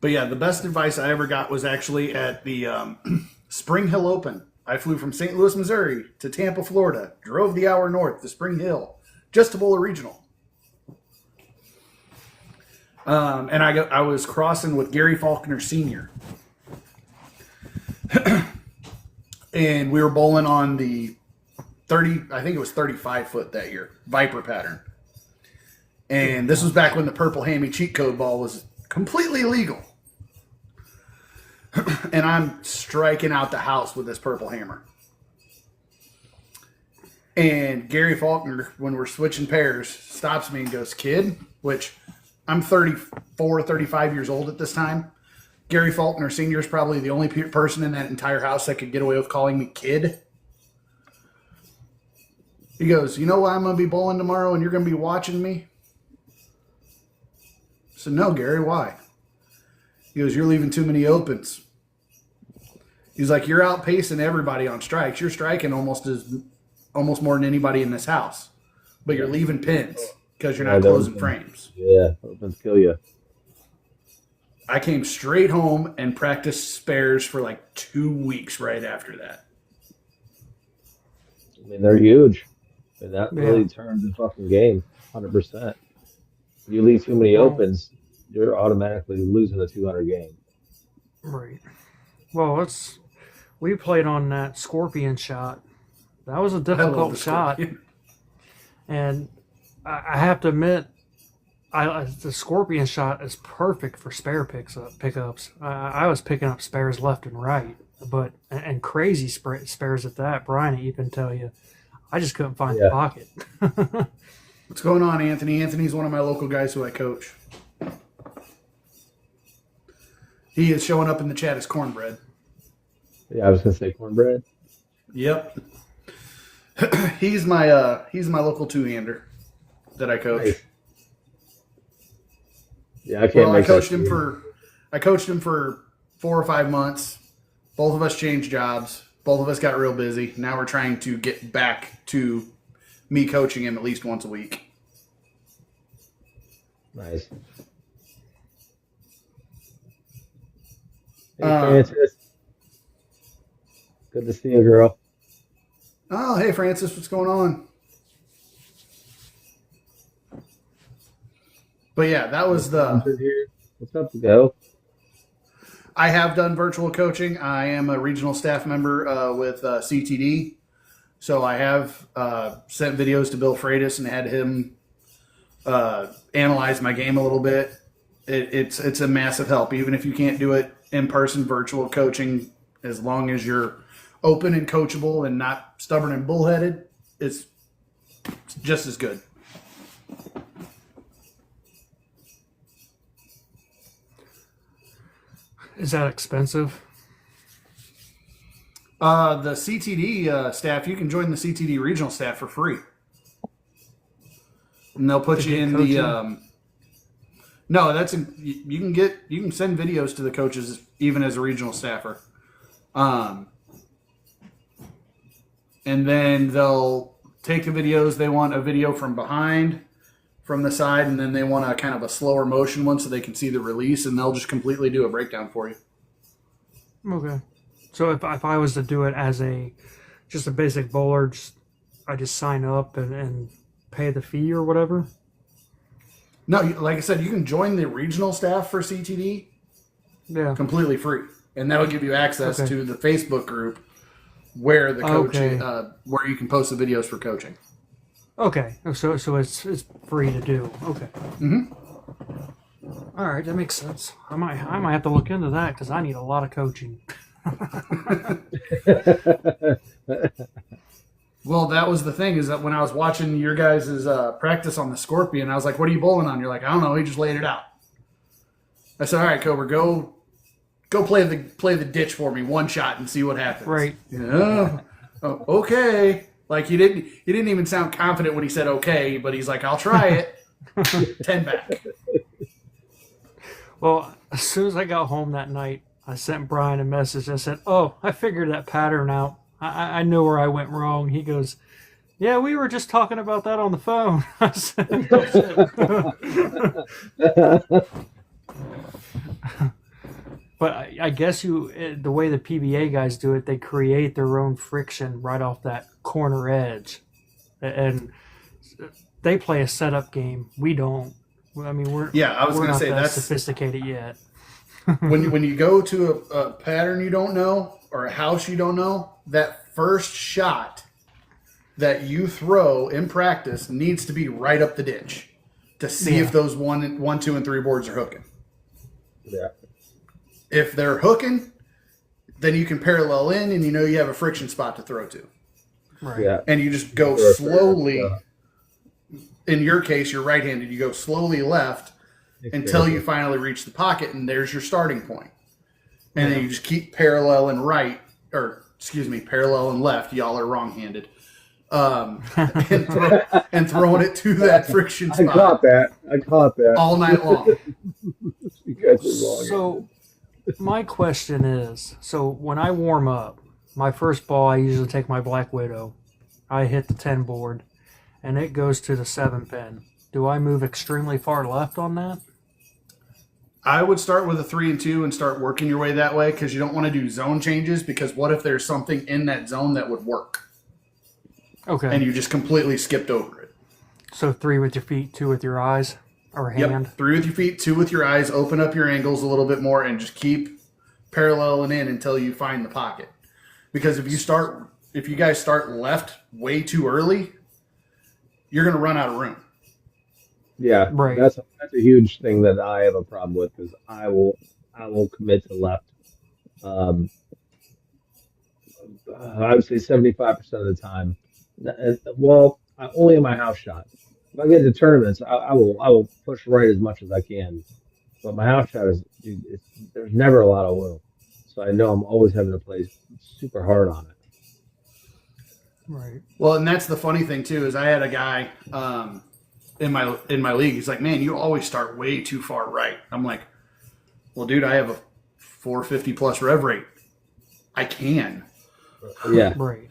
But yeah, the best advice I ever got was actually at the Spring Hill Open. I flew from St. Louis, Missouri to Tampa, Florida, drove the hour north to Spring Hill just to bowl a regional. And I was crossing with Gary Faulkner Sr. And we were bowling on the 35 foot that year, Viper pattern. And this was back when the purple hammy cheat code ball was completely legal. And I'm striking out the house with this purple hammer. And Gary Faulkner, when we're switching pairs, stops me and goes, kid, which I'm 34, 35 years old at this time. Gary Faulkner Sr. is probably the only person in that entire house that could get away with calling me kid. He goes, you know why I'm going to be bowling tomorrow and you're going to be watching me? I said, no, Gary, why? He goes, you're leaving too many opens. He's like, you're outpacing everybody on strikes. You're striking almost more than anybody in this house. But you're leaving pins because you're not closing frames. Yeah, opens kill you. I came straight home and practiced spares for like 2 weeks right after that. I mean, they're huge. And that really turns the fucking game, 100%. You leave too many opens, you're automatically losing the 200 game. Right. Well, we played on that scorpion shot. That was a difficult shot. And I have to admit, the scorpion shot is perfect for spare pickups. I was picking up spares left and right, and crazy spares at that. Brian, you can tell you, I just couldn't find Yeah. the pocket. What's going on, Anthony? Anthony's one of my local guys who I coach. He is showing up in the chat as Cornbread. Yeah, I was gonna say cornbread. Yep. he's my local two-hander that I coach. Nice. Yeah, I can't Well, I make coached that him for 4 or 5 months. Both of us changed jobs. Both of us got real busy. Now we're trying to get back to me coaching him at least once a week. Nice. Hey, Uh, Francis. Good to see you, girl. Oh, hey Francis, what's going on? But yeah, that was What's up, Go? I have done virtual coaching. I am a regional staff member with CTD. So I have sent videos to Bill Freitas and had him analyze my game a little bit. It's a massive help, even if you can't do it in person. Virtual coaching, as long as you're open and coachable and not stubborn and bullheaded, it's just as good. Is that expensive? The CTD staff, you can join the CTD regional staff for free. And they'll put To you get in coaching? the no, you can send videos to the coaches even as a regional staffer. And then they'll take the videos. They want a video from behind, from the side, and then they want a kind of a slower motion one so they can see the release, and they'll just completely do a breakdown for you. Okay. So if I was to do it as just a basic bowler, I just sign up and pay the fee or whatever? No, like I said, you can join the regional staff for CTD Yeah. completely free, and that'll give you access Okay. to the Facebook group where the coaching, Okay. where you can post the videos for coaching. Okay. So it's free to do. Okay. Mhm. All right, that makes sense. I might have to look into that because I need a lot of coaching. Well, that was the thing, is that when I was watching your guys' practice on the Scorpion, I was like, "What are you bowling on?" You're like, "I don't know. He just laid it out." I said, "All right, Cobra, go play the ditch for me, one shot, and see what happens." Right. Yeah. Oh, okay. Like he didn't even sound confident when he said okay, but he's like, "I'll try it." 10 back. Well, as soon as I got home that night, I sent Brian a message. I said, "Oh, I figured that pattern out. I know where I went wrong." He goes, "Yeah, we were just talking about that on the phone." I said, "Oh, shit." But I guess the way the PBA guys do it, they create their own friction right off that corner edge, and they play a setup game. We don't. I mean, we're Yeah, I was we're gonna not say that that's sophisticated yet. when you go to a pattern you don't know or a house you don't know, that first shot that you throw in practice needs to be right up the ditch to see if those 1, 2, and 3 boards are hooking. Yeah. If they're hooking, then you can parallel in and you know you have a friction spot to throw to. Right. Yeah. And you just go Sure, slowly. yeah. In your case, you're right-handed. You go slowly left until you finally reach the pocket, and there's your starting point. And then you just keep parallel and parallel and left. Y'all are wrong-handed. And throwing it to that friction I spot caught that. all night long. You guys are wrong. So, my question is, so when I warm up, my first ball, I usually take my Black Widow. I hit the 10 board, and it goes to the 7 pin. Do I move extremely far left on that? I would start with a 3 and 2 and start working your way that way, because you don't want to do zone changes, because what if there's something in that zone that would work Okay. and you just completely skipped over it? So 3 with your feet, 2 with your eyes or hand. Yep. 3 with your feet, 2 with your eyes. Open up your angles a little bit more and just keep paralleling in until you find the pocket. Because if you guys start left way too early, you're going to run out of room. Yeah, Right. That's a huge thing that I have a problem with, because I will commit to left. I would say 75% of the time, Well, only in my house shot. If I get into tournaments, I will push right as much as I can. But my house shot is dude, there's never a lot of will, so I know I'm always having to play super hard on it. Right. Well, and that's the funny thing too is I had a guy in my league. He's like, "Man, you always start way too far right." I'm like, "Well, dude, I have a 450 plus rev rate. I can." Yeah, Right.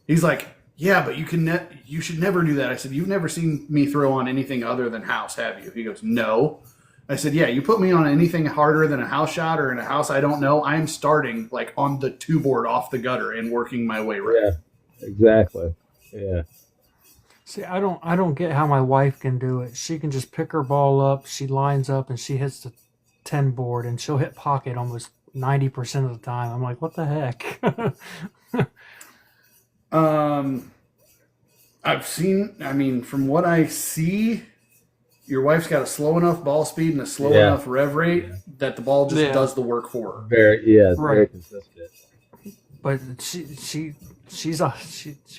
He's like, "Yeah, but you should never do that." I said, "You've never seen me throw on anything other than house, have you?" He goes, "No." I said, "Yeah, you put me on anything harder than a house shot or in a house I don't know, I'm starting like on the two board off the gutter and working my way right." yeah, exactly. Yeah, See, I don't get how my wife can do it. She can just pick her ball up, she lines up, and she hits the 10 board, and she'll hit pocket almost 90% of the time. I'm like, what the heck? I've seen. I mean, from what I see, your wife's got a slow enough ball speed and a slow Yeah. enough rev rate that the ball just Yeah. does the work for her. it's very Right. consistent. But she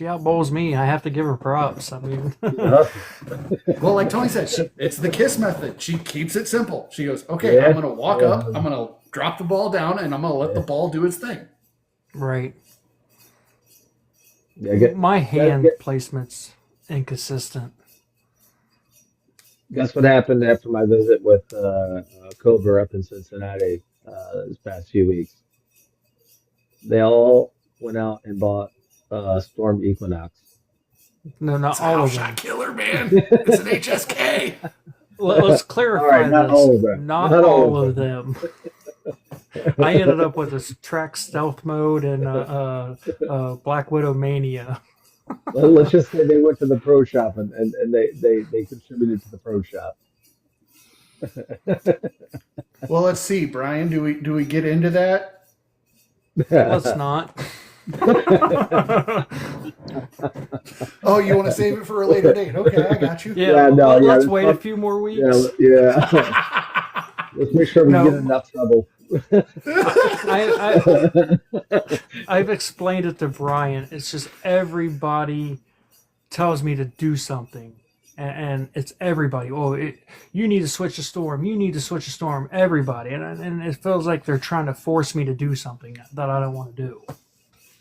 outbowls me. I have to give her props. I mean, Well, like Tony said, it's the KISS method. She keeps it simple. She goes, "Okay, Yeah. I'm going to walk up. I'm going to drop the ball down, and I'm going to let the ball do its thing." right. Yeah, get, My hand get- placement's inconsistent. Guess what happened after my visit with Cobra up in Cincinnati this past few weeks? They all went out and bought Storm Equinox. No, not It's a all house of them. shot killer, man. It's an HSK. Let's clarify All right, not this. all of them. Not Not all all of of them. I ended up with a track stealth mode and Black Widow Mania. Let's just say they went to the pro shop and they contributed to the pro shop. Well, let's see, Brian. Do we get into that? Let's not. Oh, you want to save it for a later date? Okay, I got you. Yeah, no, yeah, let's wait a let's- few more weeks. Yeah. Let's make sure we No. get enough trouble. I've explained it to Brian. It's just everybody tells me to do something, and it's everybody. Oh, you need to switch a storm. You need to switch a storm. Everybody, and it feels like they're trying to force me to do something that I don't want to do.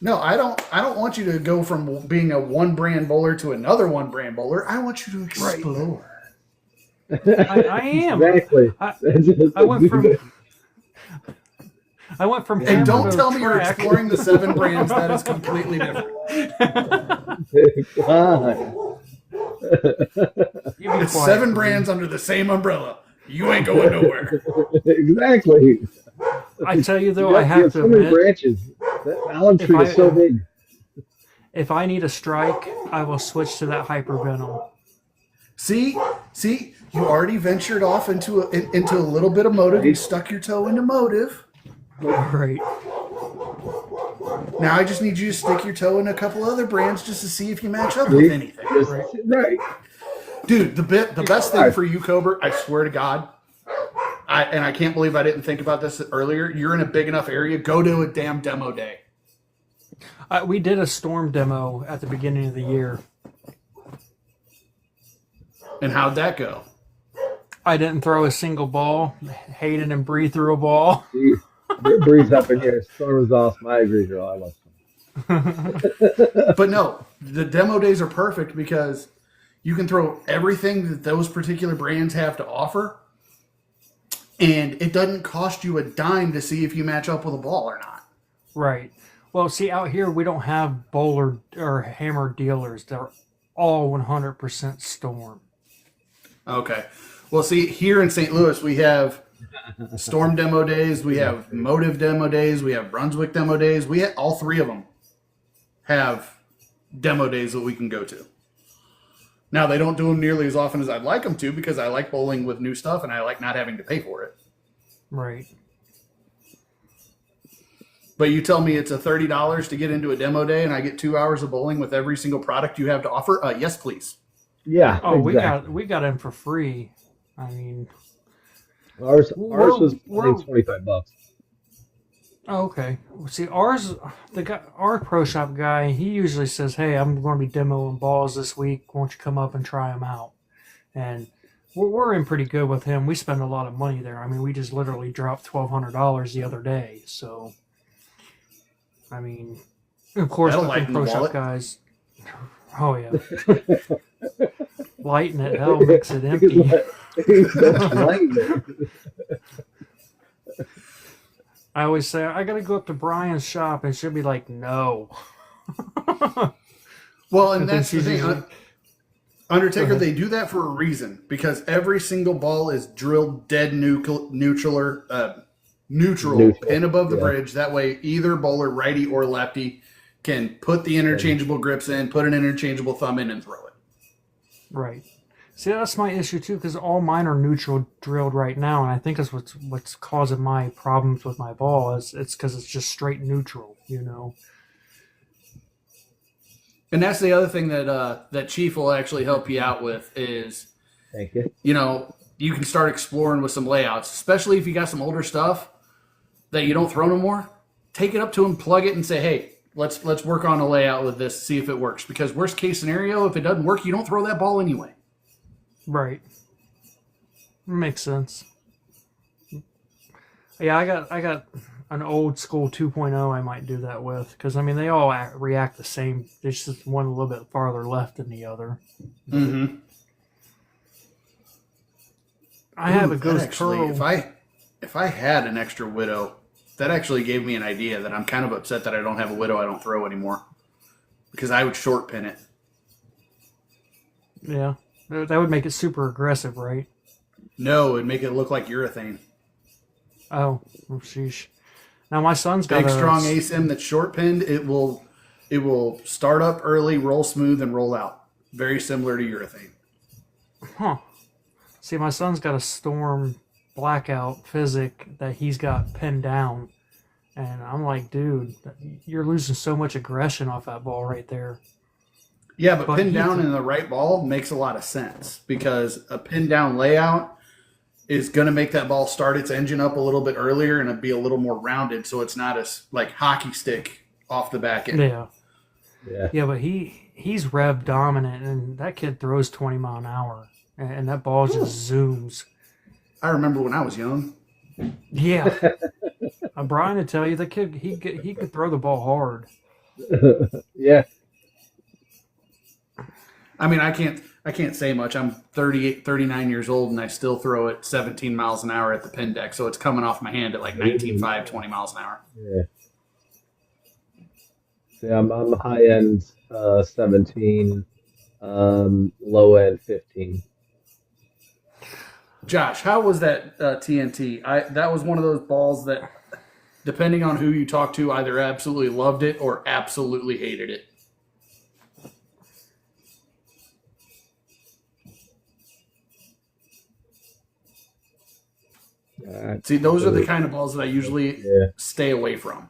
No, I don't want you to go from being a one brand bowler to another one brand bowler. I want you to explore. I am. Exactly. I went from And hammer don't to tell me you're track. exploring the 7 brands. That is completely different. God. You be It's quiet. 7 brands under the same umbrella. You ain't going nowhere. Exactly. I tell you though, You I have to so many admit, branches. That almond If tree I- is so big. if I need a strike, I will switch to that hypervenom. See, you already ventured off into a little bit of motive. You stuck your toe into motive. Right. Now I just need you to stick your toe in a couple other brands just to see if you match up with anything. Right. Dude, the best thing for you, Cobra, I swear to God, I can't believe I didn't think about this earlier. You're in a big enough area. Go to a damn demo day. We did a storm demo at the beginning of the year. And how'd that go? I didn't throw a single ball. Hayden and Bree threw a ball. Breeze up in here. Storm was awesome. I agree, girl. I love it. But no, the demo days are perfect because you can throw everything that those particular brands have to offer, and it doesn't cost you a dime to see if you match up with a ball or not. Right. Well, see, out here we don't have bowler or hammer dealers. They're all 100% storm. Okay. Well, see, here in St. Louis, we have Storm demo days, we have Motive demo days, we have Brunswick demo days. All 3 of them have demo days that we can go to. Now, they don't do them nearly as often as I'd like them to because I like bowling with new stuff and I like not having to pay for it. Right. But you tell me it's a $30 to get into a demo day and I get 2 hours of bowling with every single product you have to offer? Yes, please. Yeah. Oh, exactly. we got in for free. I mean, Ours was We're- $25. Oh, okay. Well, see, our pro shop guy, he usually says, "Hey, I'm going to be demoing balls this week. Won't you come up and try them out?" And we're in pretty good with him. We spend a lot of money there. I mean, we just literally dropped $1,200 the other day. So, I mean, of course, That'll with the lighten the pro shop wallet. guys. Oh yeah, lighten it. Hell makes it empty. That's right. I always say I got to go up to Brian's shop, and she'll be like, "No." Well, and But then that's the she's thing. usually- Undertaker, ahead. they do that for a reason because every single ball is drilled dead neutral, Neutral, pin above the yeah. bridge. That way, either bowler, righty or lefty, can put the interchangeable grips in, put an interchangeable thumb in, and throw it. Right. See, that's my issue too, because all mine are neutral drilled right now, and I think that's what's causing my problems with my ball. It's because it's just straight neutral, you know. And that's the other thing that Chief will actually help you out with is, Thank you. you can start exploring with some layouts, especially if you got some older stuff that you don't throw no more. Take it up to him, plug it, and say, "Hey, let's work on a layout with this, see if it works." Because worst case scenario, if it doesn't work, you don't throw that ball anyway. Right. Makes sense. Yeah, I got an old school 2.0 I might do that with, because I mean they all react the same. There's just one a little bit farther left than the other. Mm-hmm. I have a Ghost actually, Pearl. if I had an extra widow, that actually gave me an idea that I'm kind of upset that I don't have a widow I don't throw anymore. Because I would short pin it. Yeah, that would make it super aggressive, right? No, it'd make it look like urethane. Oh, sheesh. Now my son's got Big a strong ASIM that's short pinned, it will start up early, roll smooth, and roll out. Very similar to urethane. Huh. See, my son's got a Storm Blackout Physic that he's got pinned down. And I'm like, dude, you're losing so much aggression off that ball right there. Yeah, but But pinned he down can- in the right ball makes a lot of sense because a pinned down layout is going to make that ball start its engine up a little bit earlier and it'd be a little more rounded, so it's not as like hockey stick off the back end. Yeah. Yeah. Yeah, but he's rev dominant, and that kid throws 20 mile an hour. And that ball just zooms. I remember when I was young. Yeah. Brian would tell you, the kid, he could throw the ball hard. Yeah. I mean, I can't say much. I'm 38, 39 years old, and I still throw it 17 miles an hour at the pin deck, so it's coming off my hand at like 19.5, 20 miles an hour. Yeah. See, I'm high end 17, low end 15. Josh, how was that TNT? That was one of those balls that, depending on who you talk to, either absolutely loved it or absolutely hated it. See, those are the kind of balls that I usually stay away from.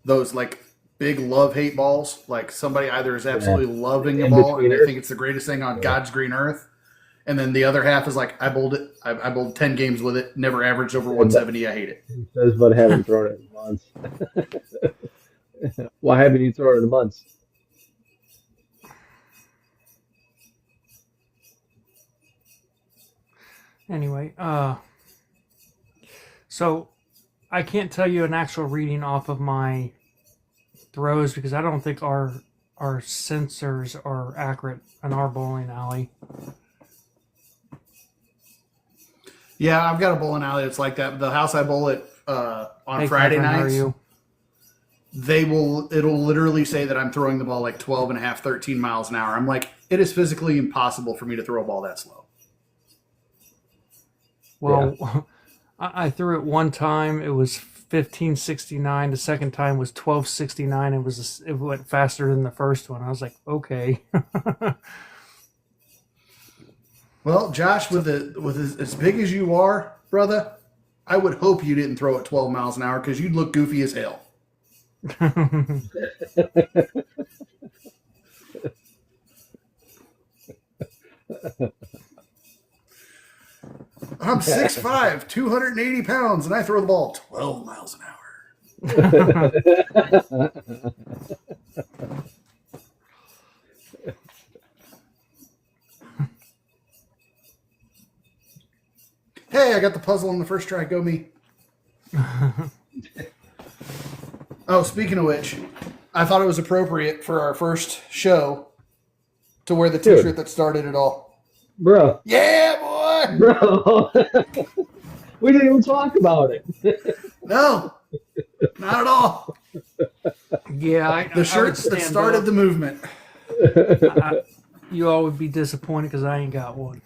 Those like big love-hate balls, like somebody either is absolutely loving a ball and they think it's the greatest thing on God's green earth, and then the other half is like, I bowled it. I bowled 10 games with it, never averaged over 170. I hate it. He says, but I haven't thrown it in months. Why haven't you thrown it in months? Anyway, so I can't tell you an actual reading off of my throws because I don't think our sensors are accurate in our bowling alley. Yeah, I've got a bowling alley that's like that. The house I bowl at on Hey, Friday Catherine, how are nights, you? it'll literally say that I'm throwing the ball like 12 and a half, 13 miles an hour. I'm like, it is physically impossible for me to throw a ball that slow. Well, I threw it one time. It was 1569. The second time was 1269. It went faster than the first one. I was like, okay. Well, Josh, with as big as you are, brother, I would hope you didn't throw it 12 miles an hour because you'd look goofy as hell. I'm 6'5", 280 pounds, and I throw the ball 12 miles an hour. Hey, I got the puzzle on the first try. Go me. Oh, speaking of which, I thought it was appropriate for our first show to wear the Dude. t-shirt that started it all. Bro, Yeah, boy! bro. We didn't even talk about it. No, not at all. Yeah, The shirts that started the movement. You all would be disappointed because I ain't got one.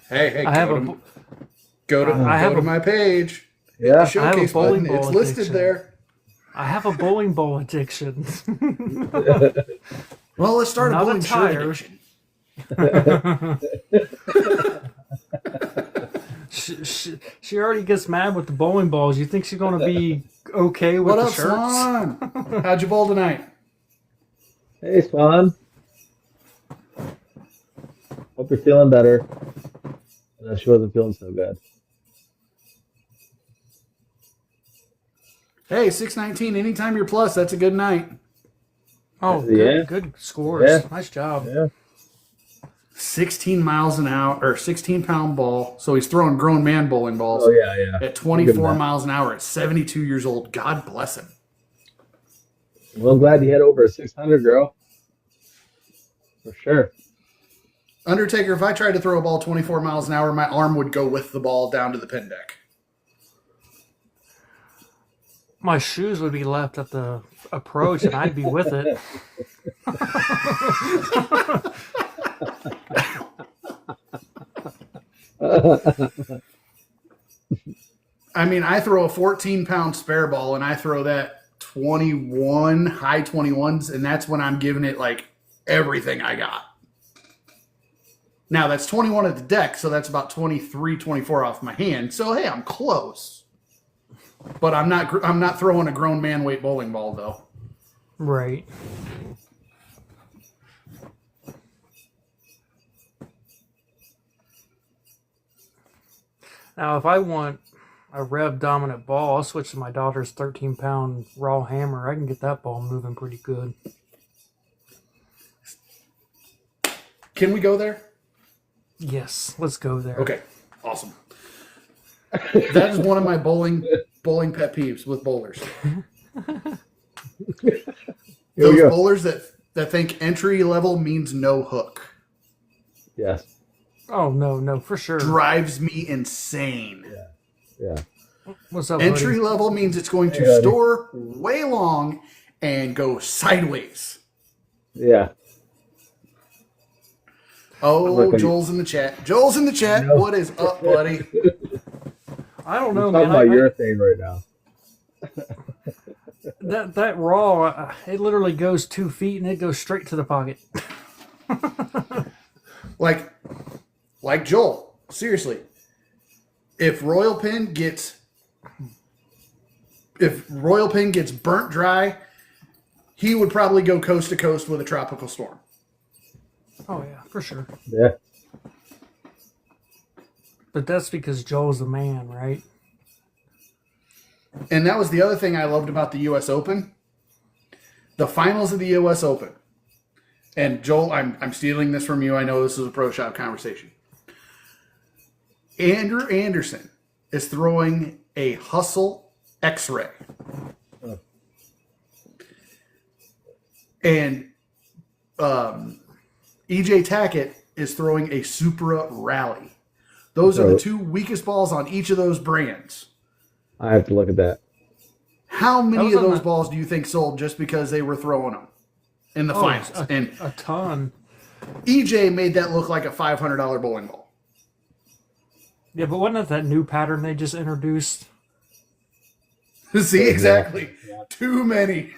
Hey, I have a go to I have a- my page. Yeah. I have a Showcase bowling button. ball It's listed addiction. there. I have a bowling ball addiction. Well, let's start a Not a bowling shirt tire. addiction. She already gets mad with the bowling balls. You think she's going to be okay with What the up, shirts? Swan? How'd you bowl tonight? Hey, Spawn. Hope you're feeling better. I know she wasn't feeling so good. Hey, 619. Anytime you're plus, that's a good night. Oh, Yeah. good scores. Yeah. Nice job. Yeah. 16 miles an hour, or 16-pound ball. So he's throwing grown man bowling balls Oh, yeah, yeah. at 24 Good miles an hour at 72 years old. God bless him. Well, I'm glad you hit over 600, girl. For sure. Undertaker, if I tried to throw a ball 24 miles an hour, my arm would go with the ball down to the pin deck. My shoes would be left at the approach, and I'd be with it. I mean, I throw a 14-pound spare ball, and I throw that 21, high 21s, and that's when I'm giving it, like, everything I got. Now, that's 21 at the deck, so that's about 23, 24 off my hand. So, hey, I'm close. But I'm not throwing a grown man weight bowling ball, though. Right. Now, if I want a rev dominant ball, I'll switch to my daughter's 13-pound raw hammer. I can get that ball moving pretty good. Can we go there? Yes, let's go there. Okay, awesome. That is one of my bowling pet peeves with bowlers. Here we Those go. bowlers that think entry level means no hook Yes. Oh, no, for sure. drives me insane. Yeah. What's up, Entry buddy? level means it's going to Hey, buddy. store way long and go sideways. Yeah. Oh, Look, Joel's in the chat. Joel's in the chat. No. What is up, buddy? I don't We're know, talking man. about urethane right now. That raw, it literally goes 2 feet and it goes straight to the pocket. Like Joel. Seriously. If Royal Pin gets burnt dry, he would probably go coast to coast with a tropical storm. Oh yeah, for sure. Yeah. But that's because Joel's the man, right? And that was the other thing I loved about the U.S. Open. The finals of the U.S. Open. And Joel, I'm stealing this from you. I know this is a pro shop conversation. Andrew Anderson is throwing a Hustle X-Ray. Oh. And EJ Tackett is throwing a Supra Rally. Those are the two weakest balls on each of those brands. I have to look at that. How many was of on those the- balls do you think sold just because they were throwing them in the finals? And A ton. EJ made that look like a $500 bowling ball. Yeah, but wasn't that new pattern they just introduced? See, exactly. Too many.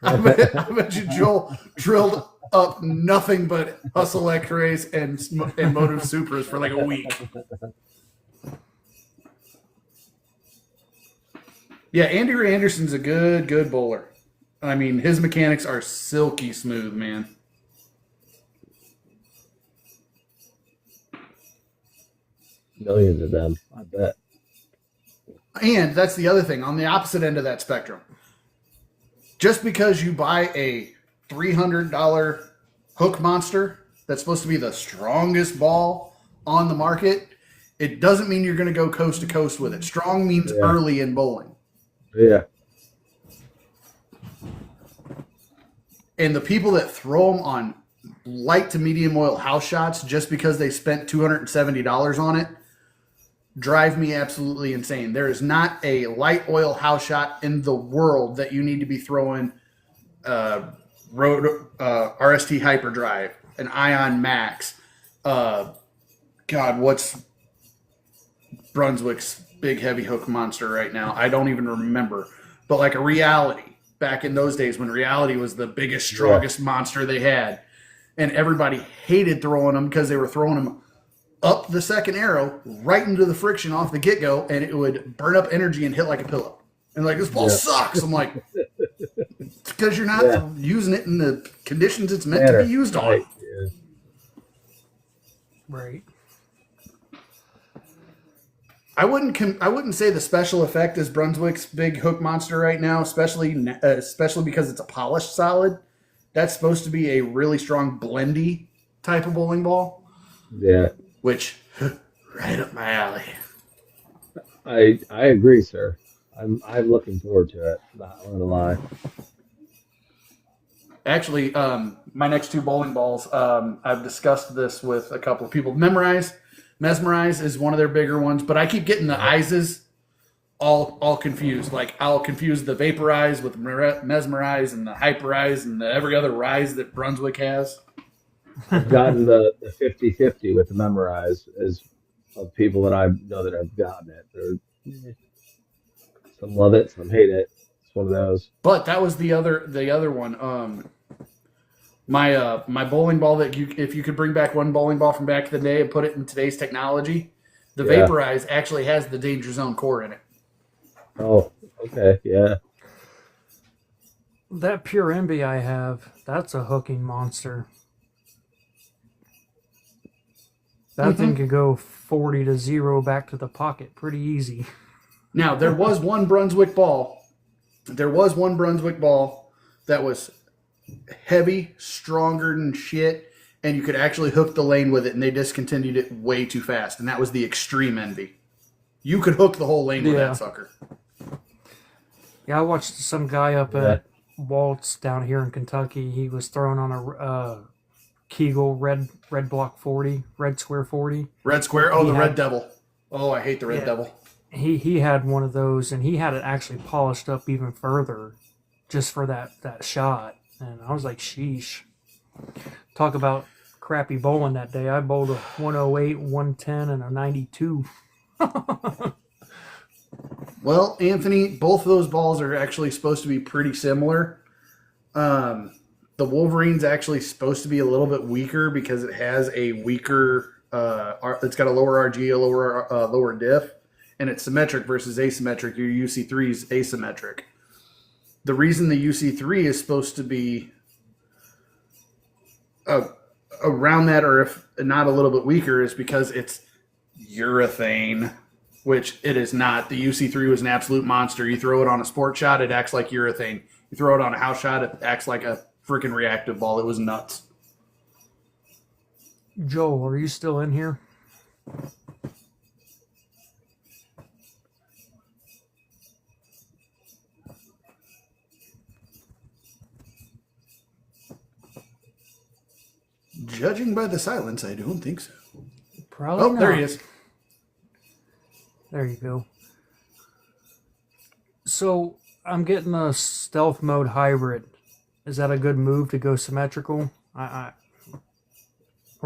I bet you Joel drilled up nothing but Hustle X-Rays and Motive Supras for like a week. Yeah, Andrew Anderson's a good bowler. I mean, his mechanics are silky smooth, man. millions of them. I bet. And that's the other thing on the opposite end of that spectrum. Just because you buy a $300 Hook Monster that's supposed to be the strongest ball on the market, it doesn't mean you're going to go coast to coast with it. Strong means early in bowling. Yeah. And the people that throw them on light to medium oil house shots just because they spent $270 on it drive me absolutely insane. There is not a light oil house shot in the world that you need to be throwing RST Hyperdrive, an Ion Max. What's Brunswick's big heavy hook monster right now? I don't even remember. But like a Reality back in those days when Reality was the biggest, strongest monster they had. And everybody hated throwing them because they were throwing them up the second arrow right into the friction off the get-go, and it would burn up energy and hit like a pillow. And like, this ball sucks. I'm like, it's because you're not using it in the conditions it's meant to be used on. Right. Yeah. Right. I wouldn't say the special effect is Brunswick's big hook monster right now, especially because it's a polished solid. That's supposed to be a really strong blendy type of bowling ball. Yeah. Which, right up my alley. I agree, sir. I'm looking forward to it. Not gonna lie. Actually, my next two bowling balls, I've discussed this with a couple of people. Mesmerize is one of their bigger ones, but I keep getting the Ises all confused. Like, I'll confuse the Vaporize with the Mesmerize and the Hyperize and the every other Rise that Brunswick has. I've gotten the 50-50 with the Memorize as of people that I know that have gotten it. Some love it, some hate it. It's one of those. But that was the other one. My bowling ball that if you could bring back one bowling ball from back in the day and put it in today's technology, the Vaporize actually has the Danger Zone core in it. Oh, okay, yeah. That Pure Envy I have, that's a hooking monster. That thing could go 40 to 0 back to the pocket pretty easy. Now, there was one Brunswick ball. That was heavy, stronger than shit, and you could actually hook the lane with it, and they discontinued it way too fast, and that was the Extreme Envy. You could hook the whole lane with that sucker. Yeah, I watched some guy up at Waltz down here in Kentucky. He was throwing on a Kegel red block 40, red square 40. Red square? Oh, the Red Devil. Oh, I hate the Red Devil. He had one of those, and he had it actually polished up even further just for that shot. And I was like, sheesh. Talk about crappy bowling that day. I bowled a 108, 110, and a 92. Well, Anthony, both of those balls are actually supposed to be pretty similar. The Wolverine's actually supposed to be a little bit weaker because it has a weaker, it's got a lower RG, a lower diff, and it's symmetric versus asymmetric. Your UC3 is asymmetric. The reason the UC3 is supposed to be around that, or if not a little bit weaker, is because it's urethane, which it is not. The UC3 was an absolute monster. You throw it on a sport shot, it acts like urethane. You throw it on a house shot, it acts like a freaking reactive ball. It was nuts. Joel, are you still in here? Judging by the silence, I don't think so. Probably not. There he is. There you go. So, I'm getting a stealth mode hybrid. Is that a good move to go symmetrical? Or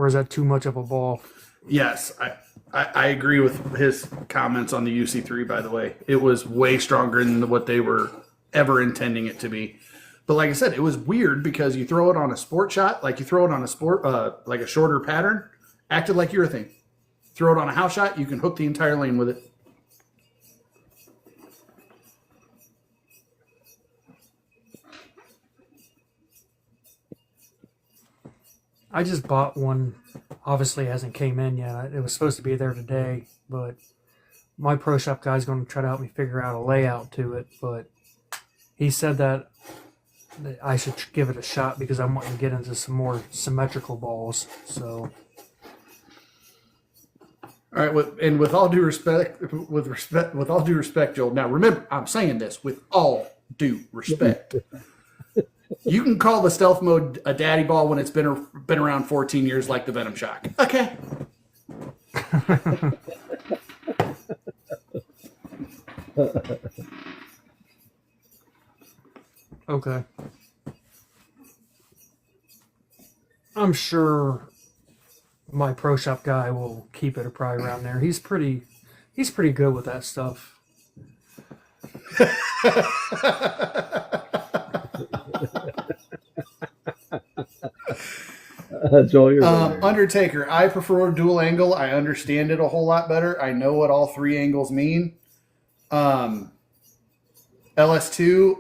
is that too much of a ball? Yes, I agree with his comments on the UC3, by the way. It was way stronger than what they were ever intending it to be. But like I said, it was weird because you throw it on a sport shot, like you throw it on a sport, like a shorter pattern, acted like urethane. Throw it on a house shot, you can hook the entire lane with it. I just bought one. Obviously, it hasn't came in yet. It was supposed to be there today. but my pro shop guy's going to try to help me figure out a layout to it. But he said that I should give it a shot because I'm wanting to get into some more symmetrical balls. So, All right, with all due respect, with all due respect, Joel. Now remember, I'm saying this with all due respect. You can call the stealth mode a daddy ball when it's been around 14 years, like the Venom Shock. Okay. okay. I'm sure my pro shop guy will keep it probably around there. He's pretty good with that stuff. Joel, you're right. Undertaker, I prefer dual angle. I understand it a whole lot better. I know what all three angles mean. LS2,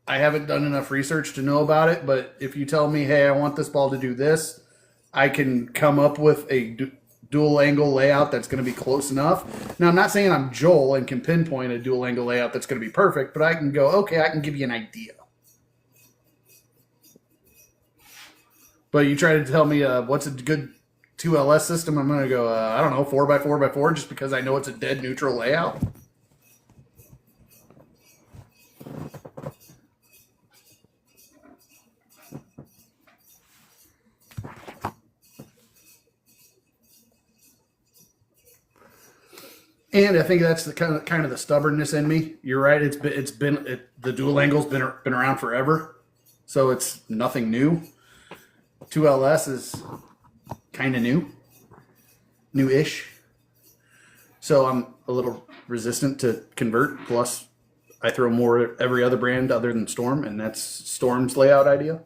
I haven't done enough research to know about it, but if you tell me, hey, I want this ball to do this, I can come up with a dual angle layout that's going to be close enough. Now, I'm not saying I'm Joel and can pinpoint a dual angle layout that's going to be perfect, but I can go, okay, I can give you an idea. But you try to tell me what's a good 2LS system, I'm going to go, I don't know, 4x4x4 just because I know it's a dead neutral layout. And I think that's the kind of the stubbornness in me. You're right. The dual angle's been around forever, so it's nothing new. 2LS is kind of newish. So I'm a little resistant to convert. Plus, I throw more every other brand other than Storm, and that's Storm's layout idea.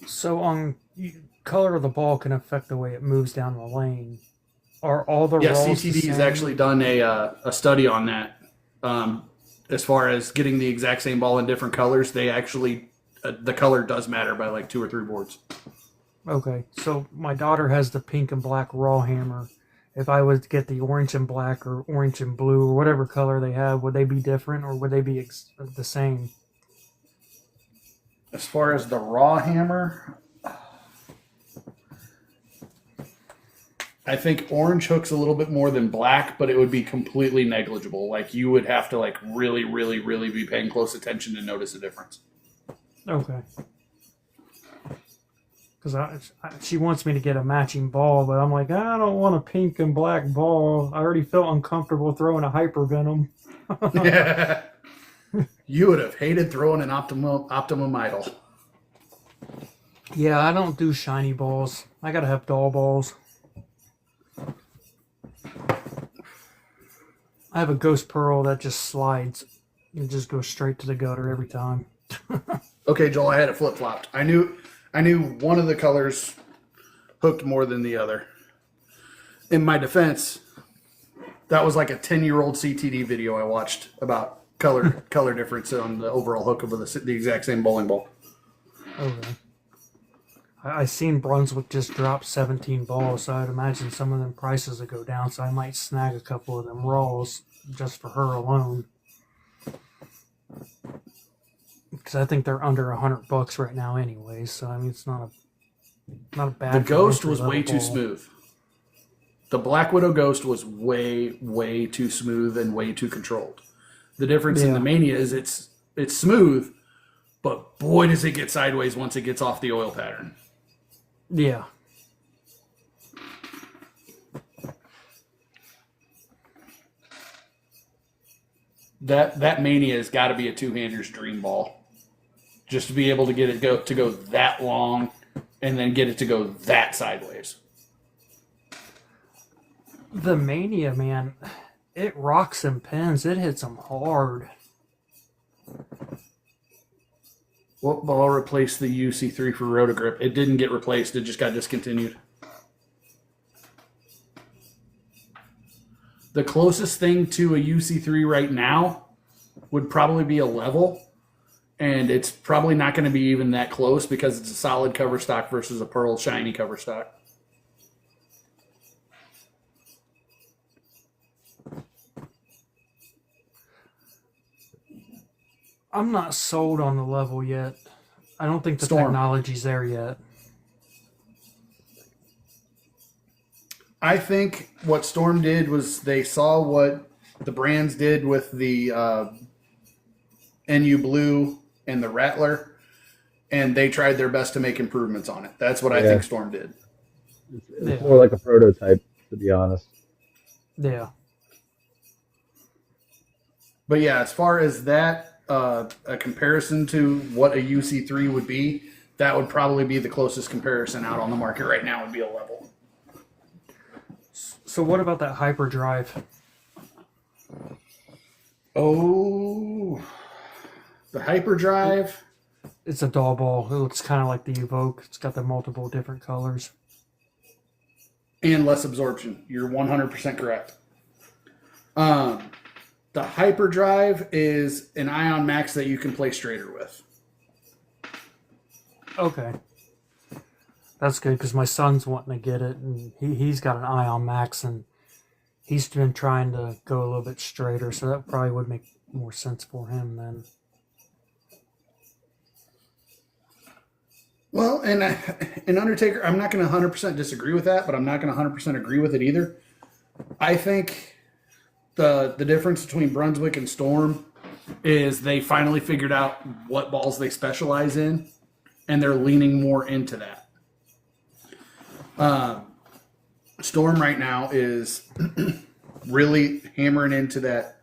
So on color of the ball can affect the way it moves down the lane. Are all the Yeah, rolls CTD the has same? actually done a study on that. As far as getting the exact same ball in different colors, they actually the color does matter by like 2 or 3 boards. Okay, so my daughter has the pink and black raw hammer. If I was to get the orange and black or orange and blue or whatever color they have, would they be different or would they be the same? As far as the raw hammer, I think orange hooks a little bit more than black, but it would be completely negligible. Like you would have to like really, really, really be paying close attention to notice a difference. Okay. Because she wants me to get a matching ball, but I'm like, I don't want a pink and black ball. I already felt uncomfortable throwing a hyper venom. Yeah. You would have hated throwing an Optimum Idol. Yeah, I don't do shiny balls. I gotta have dull balls. I have a Ghost Pearl that just slides. It just goes straight to the gutter every time. Okay, Joel, I had it flip-flopped. I knew one of the colors hooked more than the other. In my defense, that was like a 10-year-old CTD video I watched about color difference on the overall hook of the exact same bowling ball. Okay. I seen Brunswick just drop 17 balls, so I'd imagine some of them prices would go down, so I might snag a couple of them raws just for her alone. Because I think they're under $100 right now anyway, so I mean it's not a bad. The Ghost was entry-level way too ball. smooth. The Black Widow Ghost was way, way too smooth and way too controlled. The difference in Yeah. the Mania is it's smooth, but boy does it get sideways once it gets off the oil pattern. Yeah. That Mania has got to be a two-hander's dream ball. Just to be able to get it to go that long and then get it to go that sideways. The Mania, man, it rocks and pins. It hits them hard. What ball replaced the UC3 for Rotagrip? It didn't get replaced. It just got discontinued. The closest thing to a UC3 right now would probably be a Level, and it's probably not going to be even that close because it's a solid cover stock versus a Pearl shiny cover stock. I'm not sold on the level yet. I don't think the Storm. technology's there yet. I think what Storm did was they saw what the brands did with the NU Blue and the Rattler, and they tried their best to make improvements on it. That's what I Yeah. think Storm did. It's more like a prototype, to be honest. Yeah. But yeah, as far as that, a comparison to what a UC3 would be, that would probably be the closest comparison out on the market right now would be a level. So what about that hyperdrive? Oh, the Hyperdrive. It's a doll ball. It looks kind of like the Evoke. It's got the multiple different colors. And less absorption. You're 100% correct. The Hyperdrive is an Ion Max that you can play straighter with. Okay. That's good because my son's wanting to get it, and he's got an Ion Max, and he's been trying to go a little bit straighter, so that probably would make more sense for him then. Well, and Undertaker, I'm not going to 100% disagree with that, but I'm not going to 100% agree with it either. I think the difference between Brunswick and Storm is they finally figured out what balls they specialize in, and they're leaning more into that. Storm right now is really hammering into that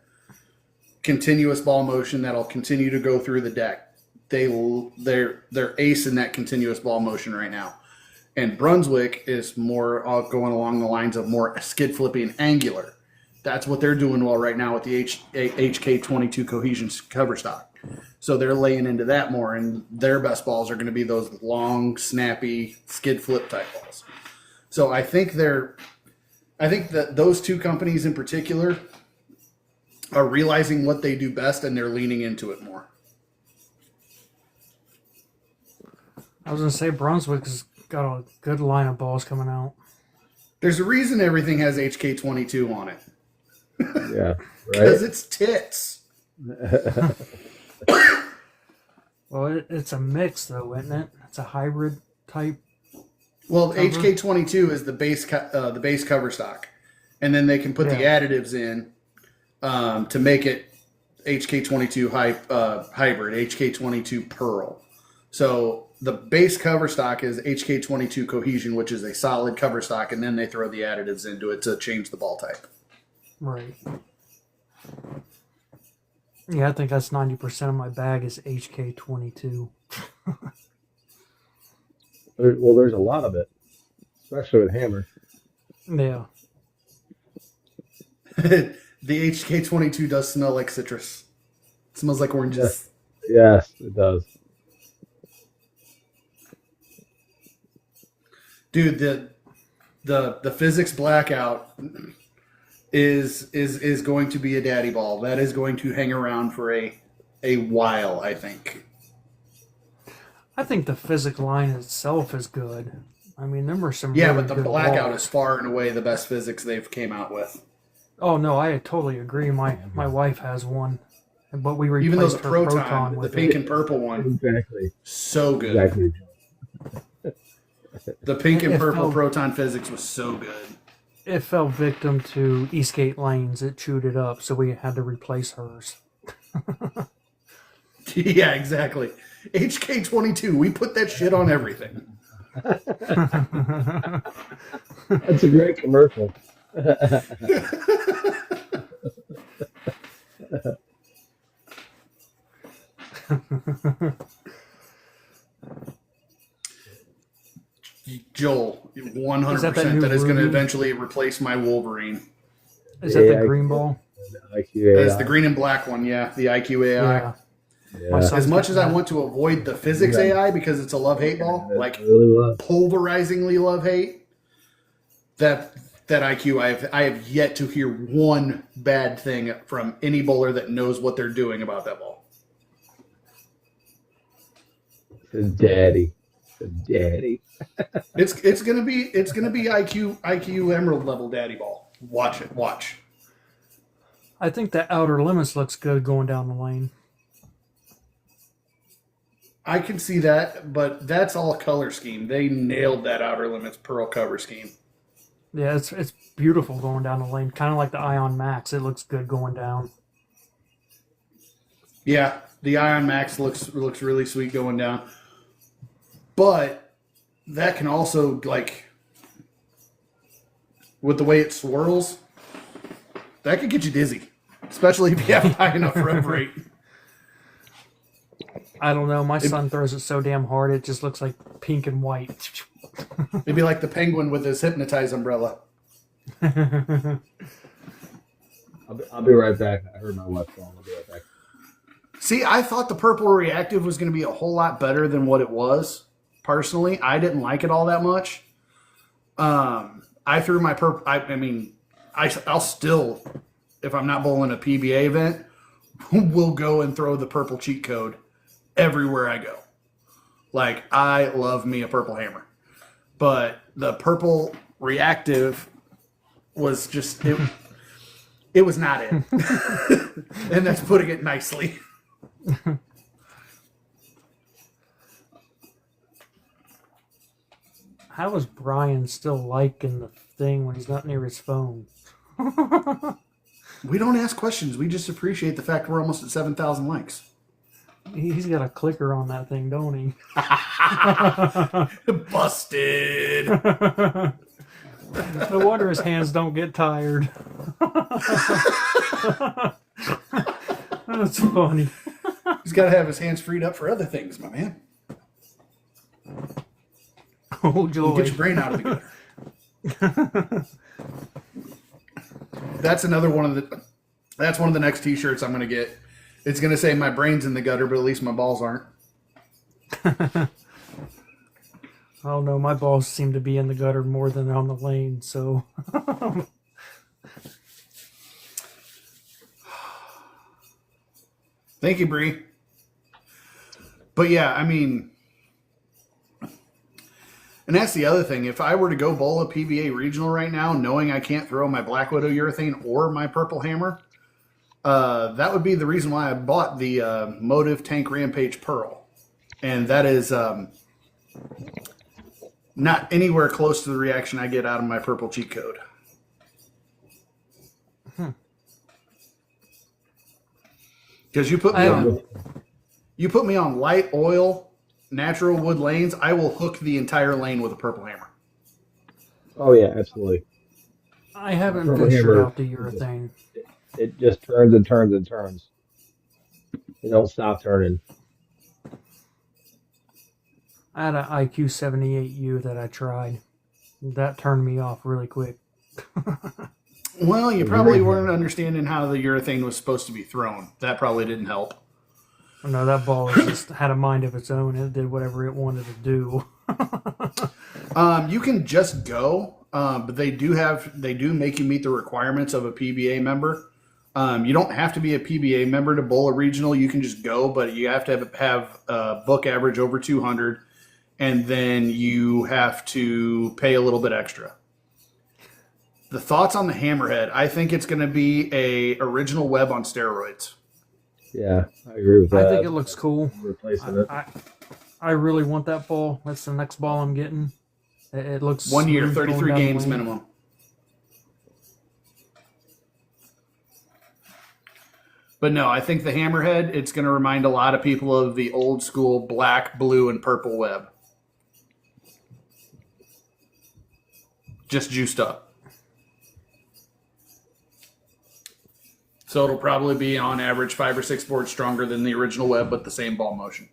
continuous ball motion that'll continue to go through the deck. They're ace in that continuous ball motion right now. And Brunswick is more going along the lines of more skid flipping angular. That's what they're doing well right now with the HK22 Cohesion cover stock. So they're laying into that more, and their best balls are going to be those long, snappy skid flip type balls. So I think that those two companies in particular are realizing what they do best, and they're leaning into it more. I was going to say Brunswick's got a good line of balls coming out. There's a reason everything has HK22 on it. Yeah, Because right. it's tits. Well, it's a mix, though, isn't it? It's a hybrid type. Well, Cover? HK22 is the base cover stock, and then they can put the additives in to make it HK22 hybrid, HK22 Pearl. So the base cover stock is HK22 Cohesion, which is a solid cover stock, and then they throw the additives into it to change the ball type. Right. Yeah, I think that's 90% of my bag is HK22. Well, there's a lot of it, especially with hammer. Yeah. The HK22 does smell like citrus. It smells like oranges. Yes, it does. Dude, the physics blackout is going to be a daddy ball. That is going to hang around for a while, I think. I think the physic line itself is good. I mean, there were some Yeah, really but the good blackout balls. is far and away the best physics they've came out with. Oh, no, I totally agree. My wife has one, but we Even though replaced the her Proton, the with pink it. and purple one, Exactly. so good. Exactly. The pink and It purple felt- Proton physics was so good. It fell victim to Eastgate Lanes. It chewed it up, so we had to replace hers. Yeah, exactly. HK22, we put that shit on everything. That's a great commercial. Joel, 100% Is that that new that is going to Ruby? eventually replace my Wolverine. Is that Yeah, the green ball? IQA. That is the green and black one, yeah, the IQAI. My Yeah. son- As much as I want to avoid the physics Yeah. AI because it's a love-hate ball, like I really love. pulverizingly love-hate, that IQ, I have yet to hear one bad thing from any bowler that knows what they're doing about that ball. Says daddy. Says daddy. It's gonna be IQ Emerald level daddy ball. Watch it, watch. I think the Outer Limits looks good going down the lane. I can see that, but that's all color scheme. They nailed that Outer Limits Pearl cover scheme. Yeah, it's beautiful going down the lane, kind of like the Ion Max. It looks good going down. Yeah, the Ion Max looks really sweet going down, but that can also like with the way it swirls, that could get you dizzy, especially if you have high enough rev rate. I don't know. My son throws it so damn hard, it just looks like pink and white. It'd be like the penguin with his hypnotize umbrella. I'll be right back. I heard my wife calling. I'll be right back. See, I thought the purple reactive was going to be a whole lot better than what it was. Personally, I didn't like it all that much. I threw my purple. I'll still, if I'm not bowling a PBA event, will go and throw the purple cheat code everywhere I go. Like, I love me a purple hammer. But the purple reactive was just, it was not it. And that's putting it nicely. How is Brian still liking the thing when he's not near his phone? We don't ask questions. We just appreciate the fact we're almost at 7,000 likes. He's got a clicker on that thing, don't he? Busted. No wonder his hands don't get tired. That's funny. He's got to have his hands freed up for other things, my man. Oh, joy. Get your brain out of the gutter. That's one of the next t-shirts I'm going to get. It's going to say my brain's in the gutter, but at least my balls aren't. Oh no, my balls seem to be in the gutter more than on the lane, so. Thank you, Bree. But yeah, I mean, and that's the other thing. If I were to go bowl a PBA regional right now, knowing I can't throw my Black Widow urethane or my Purple Hammer, that would be the reason why I bought the Motive Tank Rampage Pearl. And that is not anywhere close to the reaction I get out of my purple cheat code. Because you put me on light oil, natural wood lanes, I will hook the entire lane with a Purple Hammer. Oh yeah, absolutely. I haven't Purple ventured Hammer, out the urethane. It just turns and turns and turns. It don't stop turning. I had an IQ 78U that I tried. That turned me off really quick. Well, you probably weren't understanding how the urethane was supposed to be thrown. That probably didn't help. No, that ball just had a mind of its own. It did whatever it wanted to do. You can just go, but they do make you meet the requirements of a PBA member. You don't have to be a PBA member to bowl a regional. You can just go, but you have to have a book average over 200, and then you have to pay a little bit extra. The thoughts on the Hammerhead, I think it's going to be a original web on steroids. Yeah, I agree with that. I think it looks cool. Replacing it. I really want that ball. That's the next ball I'm getting. It looks 1 year, smooth going 33 down the games lane. minimum. But no, I think the Hammerhead, it's going to remind a lot of people of the old school black, blue, and purple web. Just juiced up. So it'll probably be on average 5 or 6 boards stronger than the original web, but the same ball motion.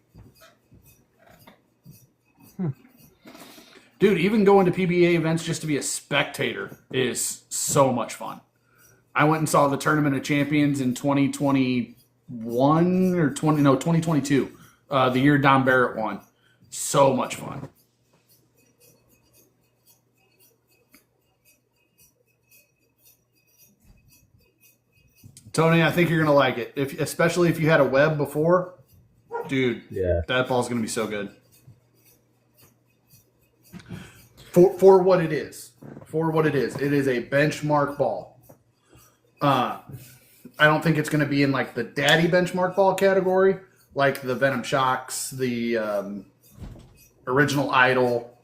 Dude, even going to PBA events just to be a spectator is so much fun. I went and saw the Tournament of Champions in 2021 or 2022, the year Don Barrett won. So much fun. Tony, I think you're gonna like it. Especially if you had a web before, dude. Yeah. That ball's gonna be so good. For what it is. It is a benchmark ball. I don't think it's gonna be in like the daddy benchmark ball category like the Venom Shocks, the original Idol.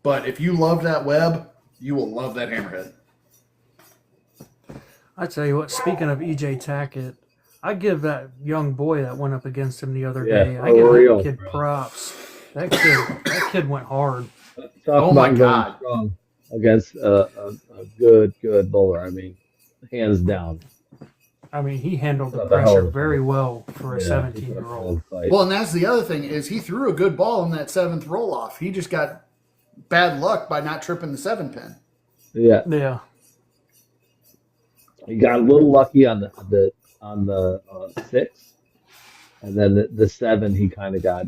But if you love that web, you will love that hammerhead. I tell you what, speaking of EJ Tackett, I give that young boy that went up against him the other Yeah, day, I for give real, that kid bro. props. That kid went hard. Talk Oh my about going God. strong against a good bowler. I mean, hands down. I mean, he handled the What the hell pressure is very that? well for a Yeah, 17-year-old. fight. Well, and that's the other thing is he threw a good ball in that 7th roll off. He just got bad luck by not tripping the 7-pin. Yeah, Yeah. he got a little lucky on the 6, and then the 7 he kind of got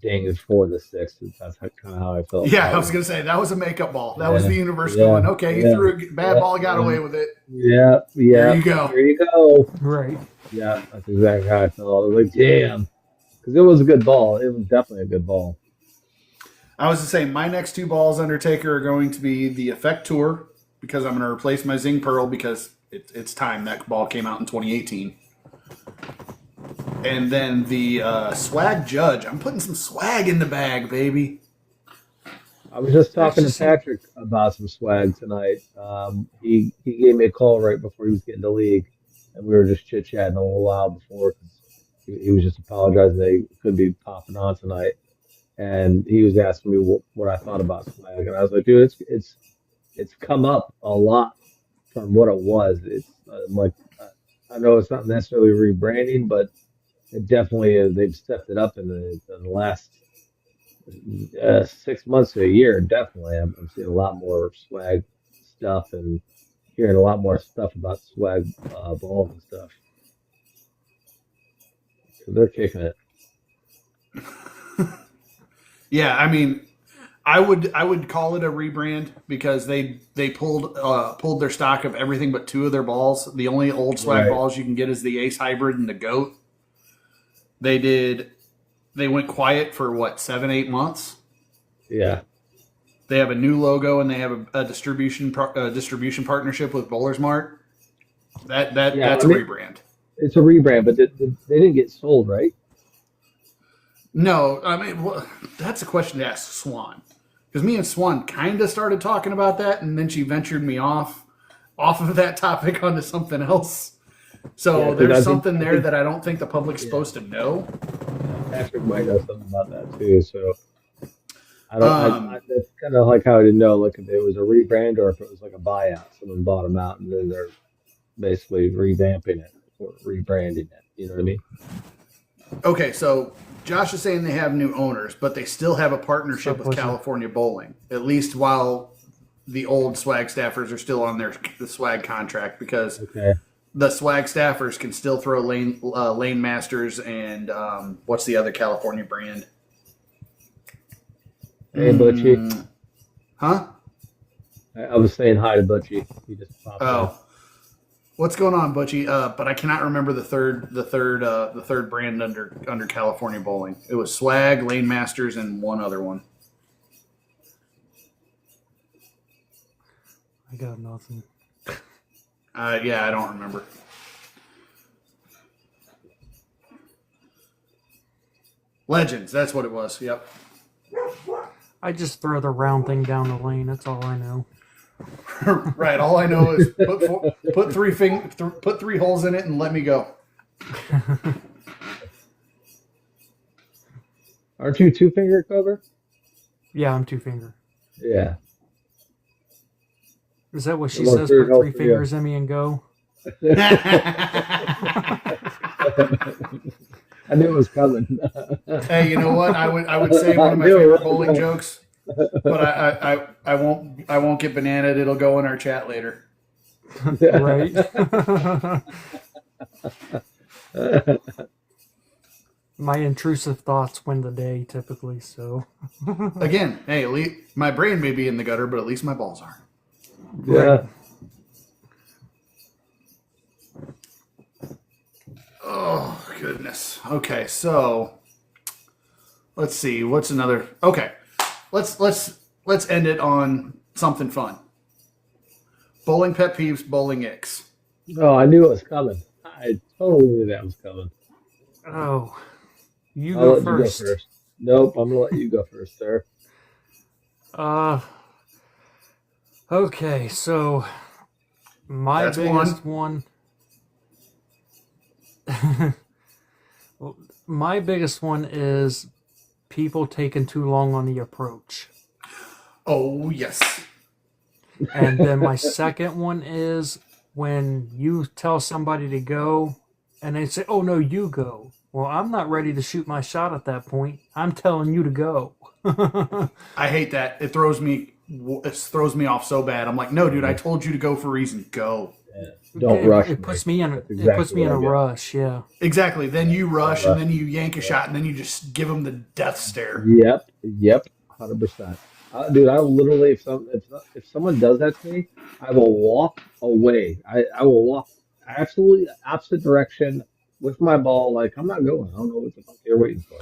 dinged for the 6. That's kind of how I felt. Yeah, about I was it. going to say that was a makeup ball. That was the universe Yeah, going, okay, he yeah, threw a bad yeah, ball, got yeah. away with it. Yeah, There you go. There you go. Right. Yeah, that's exactly how I felt. I was like, damn, because it was a good ball. It was definitely a good ball. I was to say my next 2 balls, Undertaker, are going to be the Effect Tour because I'm going to replace my Zing Pearl because it's time. That ball came out in 2018. And then the Swag Judge. I'm putting some swag in the bag, baby. I was just talking to just- Patrick about some swag tonight. He gave me a call right before he was getting to league, and we were just chit chatting a little while before. 'Cause he was just apologizing that he couldn't be popping on tonight, and he was asking me what I thought about swag, and I was like, dude, it's come up a lot from what it was. It's like I know it's not necessarily rebranding, but it definitely is. They've stepped it up in the last 6 months to a year. Definitely, I'm seeing a lot more swag stuff and hearing a lot more stuff about swag balls and stuff. So they're kicking it. Yeah, I mean, I would call it a rebrand because they pulled their stock of everything but 2 of their balls. The only old swag Right. balls you can get is the Ace Hybrid and the Goat. They went quiet for what 7-8 months. Yeah, They have a new logo and they have a distribution partnership with Bowlers Mart. Yeah, That's I mean- a rebrand. it's a rebrand, but they didn't get sold, right? No, I mean that's a question to ask Swan because me and Swan kind of started talking about that, and then she ventured me off of that topic onto something else. So Yeah, 'cause there's I think- something I there think- that I don't think the public's supposed to know. Patrick might know something about that too. So I don't. Um, That's kind of like how I didn't know, like if it was a rebrand or if it was like a buyout. Someone bought them out and then they're basically revamping it or rebranding it. You know what I mean? Okay, so Josh is saying they have new owners, but they still have a partnership with What's that? California Bowling, at least while the old swag staffers are still on the swag contract because Okay. the swag staffers can still throw lane masters and what's the other California brand? Hey, Butchie. Huh? I was saying hi to Butchie. He just popped in. Oh, what's going on, Butchie? But I cannot remember the third brand under California Bowling. It was Swag, Lane Masters, and one other one. I got nothing. Yeah, I don't remember. Legends, that's what it was. Yep. I just throw the round thing down the lane. That's all I know. Right. All I know is put 3 holes in it and let me go. Aren't you 2-finger cover? Yeah, I'm 2-finger. Yeah. Is that what she Well, says? third Put hole 3 for you. fingers in me and go. I knew it was coming. Hey, you know what? I would say one of my favorite bowling jokes, but I won't get bananaed. It'll go in our chat later. Right? My intrusive thoughts win the day typically, so. Again, hey, at least my brain may be in the gutter, but at least my balls aren't. Yeah. Oh goodness. Okay, so let's see. What's another? Okay, let's end it on something fun. Bowling pet peeves, bowling icks. Oh, I knew it was coming. I totally knew that was coming. Oh. You I'll go let you go first. first. Nope, I'm gonna let you go first, sir. Uh, okay, so my That's biggest one. My biggest one is people taking too long on the approach. Oh yes. And then my second one is when you tell somebody to go and they say, "Oh no, you go." Well, I'm not ready to shoot my shot at that point. I'm telling you to go. I hate that. It throws me off so bad. I'm like, no, dude, I told you to go for a reason. Go. Yeah. Don't rush It me. puts me in That's it puts me in what a I get. rush, yeah. Exactly. Then you rush and then you yank a shot and then you just give them the death stare. Yep, 100%. Dude, I will literally, if someone does that to me, I will walk away. I will walk absolutely opposite direction with my ball. Like, I'm not going. I don't know what the fuck you're waiting for.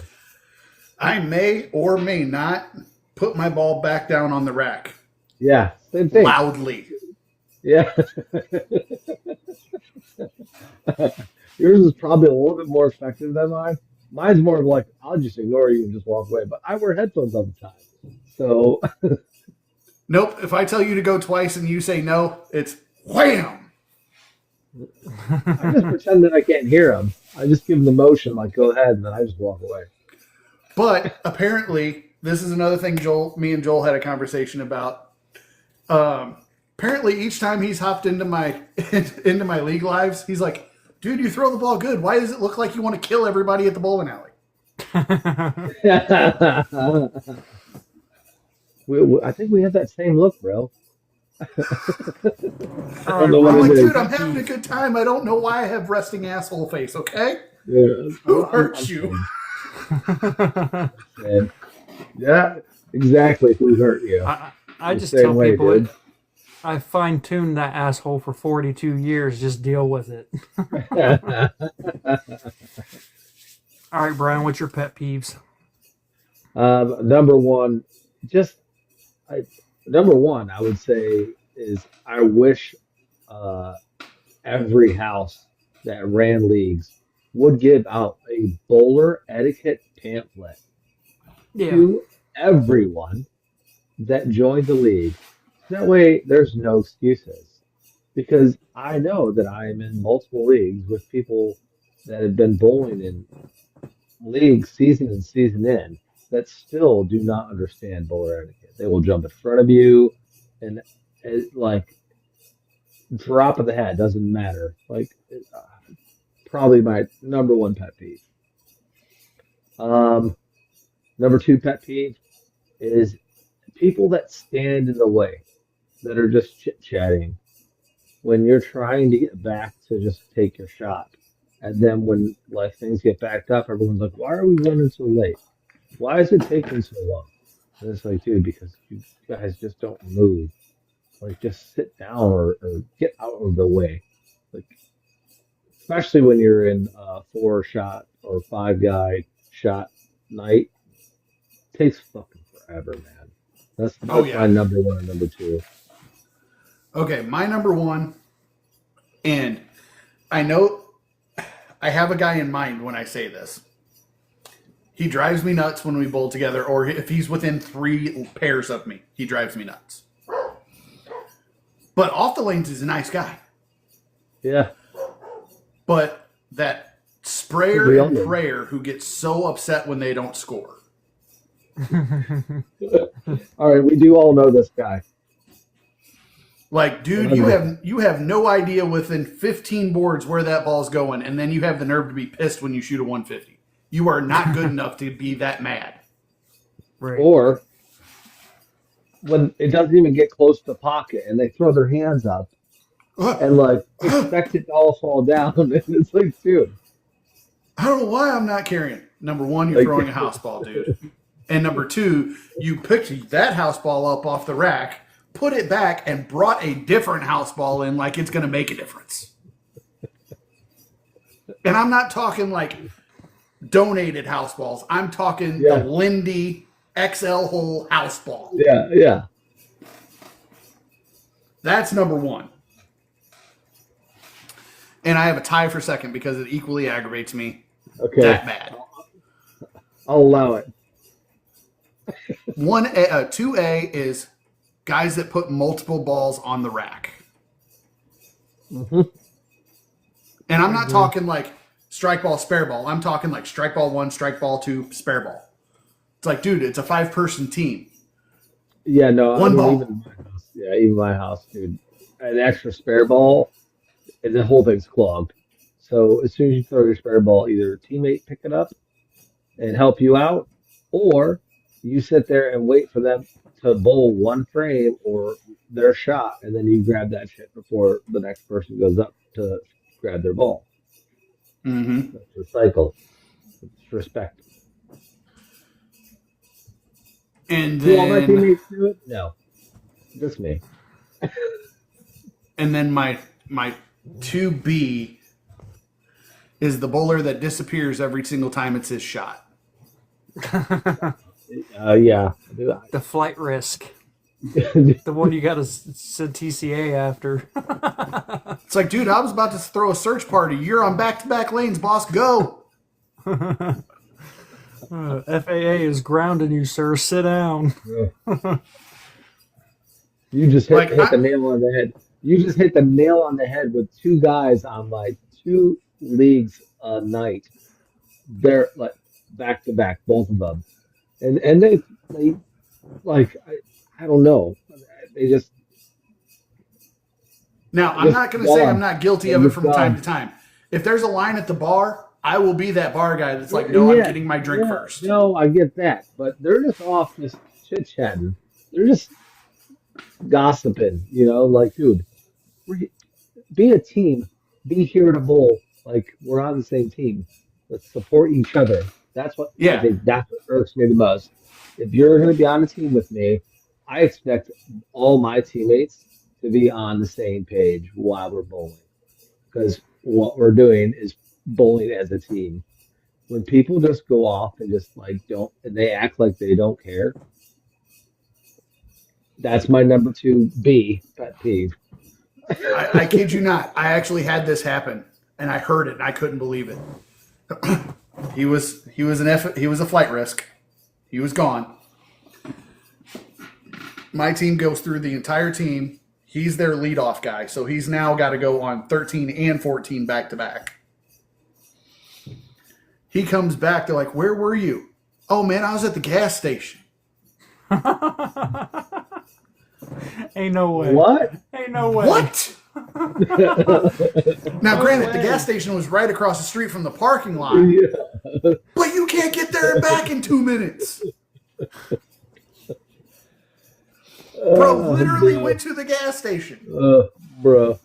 I may or may not put my ball back down on the rack Yeah, same thing. loudly. Yeah. Yours is probably a little bit more effective than mine. Mine's more of like, I'll just ignore you and just walk away. But I wear headphones all the time. So, Nope. If I tell you to go twice and you say no, it's wham. I just pretend that I can't hear them. I just give them the motion, like, go ahead, and then I just walk away. But apparently, this is another thing me and Joel had a conversation about. Apparently, each time he's hopped into my league lives, he's like, "Dude, you throw the ball good. Why does it look like you want to kill everybody at the bowling alley?" I think we have that same look, bro. I All don't know right, I'm what like, it is. dude, I'm having a good time. I don't know why I have resting asshole face. Okay, Yeah, who hurt you? Man. Yeah, exactly. Who hurt you? I The just same tell way, people dude. I fine tuned that asshole for 42 years. Just deal with it. All right, Brian, what's your pet peeves? Number one, just I, number one, I would say is I wish uh, every house that ran leagues would give out a bowler etiquette pamphlet Yeah. to everyone that joined the league. That way, there's no excuses. Because I know that I am in multiple leagues with people that have been bowling in leagues season and season in that still do not understand bowler etiquette. They will jump in front of you and like drop of the hat doesn't matter. Like probably my number one pet peeve. Um, Number two pet peeve is people that stand in the way, that are just chit chatting when you're trying to get back to just take your shot. And then when like things get backed up, everyone's like, "Why are we running so late? Why is it taking so long?" And it's like, dude, because you guys just don't move. Like, just sit down or get out of the way. Like, especially when you're in a four shot or five guy shot night, takes fucking forever, man. That's Oh yeah. my number one and number two. Okay, my number one, and I know I have a guy in mind when I say this. He drives me nuts when we bowl together, or if he's within 3 pairs of me, he drives me nuts. But off the lanes is a nice guy. Yeah. But that sprayer We all and do. prayer who gets so upset when they don't score. All right, we do all know this guy. Like, dude, you have no idea within 15 boards where that ball's going, and then you have the nerve to be pissed when you shoot a 150. You are not good enough to be that mad. Right. Or when it doesn't even get close to the pocket and they throw their hands up and like expect it to all fall down. And it's like, dude. I don't know why I'm not carrying. Number one, you're Like- throwing a house ball, dude. And number two, you picked that house ball up off the rack, put it back, and brought a different house ball in like it's going to make a difference. And I'm not talking like donated house balls. I'm talking Yeah. the Lindy XL hole house ball. Yeah, yeah. That's number one. And I have a tie for second because it equally aggravates me Okay. that bad. I'll allow it. 2A is guys that put multiple balls on the rack. Mm-hmm. And I'm not talking like strike ball, spare ball. I'm talking like strike ball 1, strike ball 2, spare ball. It's like, dude, it's a 5-person team. Yeah, no, One ball. Even my house, even my house, dude. An extra spare ball, and the whole thing's clogged. So as soon as you throw your spare ball, either a teammate pick it up and help you out, or you sit there and wait for them to bowl one frame or their shot, and then you grab that shit before the next person goes up to grab their ball. Mm-hmm. That's the cycle. It's respect. And Do all my then, teammates do it? No, just me. and then my 2B is the bowler that disappears every single time it's his shot. Yeah. The flight risk. The one you got to send TCA after. It's like, dude, I was about to throw a search party. You're on back-to-back lanes, boss. Go. FAA is grounding you, sir. Sit down. You just hit, Like, hit the nail on the head. You just hit the nail on the head with two guys on like 2 leagues a night. They're like back to back, both of them, and they like I don't know. They just Now, I'm Just not going to say gone. I'm not guilty of it from time to time. If there's a line at the bar, I will be that bar guy that's like, no, I'm Yeah, getting my drink yeah, first. No, I get that, but they're just off just chit chatting. They're just gossiping, like, dude, be a team, be here to bowl. Like, we're on the same team. Let's support each other. That's what Yeah. I think. That's what irks me the most. If you're going to be on a team with me, I expect all my teammates to be on the same page while we're bowling, because what we're doing is bowling as a team. When people just go off and just like don't, and they act like they don't care, that's my number 2B pet peeve. I kid you not. I actually had this happen, and I heard it, and I couldn't believe it. he was a flight risk. He was gone. My team goes through the entire team. He's their leadoff guy, so he's now got to go on 13 and 14 back to back. He comes back. They're like, "Where were you?" "Oh man, I was at the gas station." Ain't no way. What? Ain't no way. What? Now, granted, the gas station was right across the street from the parking lot, Yeah. but you can't get there and back in 2 minutes. Bro, literally went to the gas station. Bro.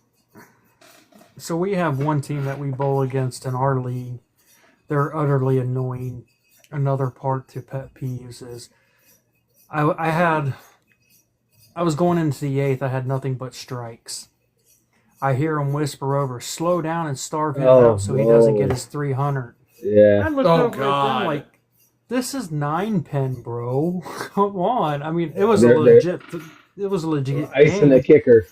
So we have one team that we bowl against in our league. They're utterly annoying. Another part to pet peeves is I was going into the 8th. I had nothing but strikes. I hear him whisper over, "Slow down and starve him out so he doesn't get his 300." Yeah. I looked Oh, over at God. them like, this is 9-pin, bro. Come on. I mean, it was They're- a legit. It was a legit. Ice and game. a kicker.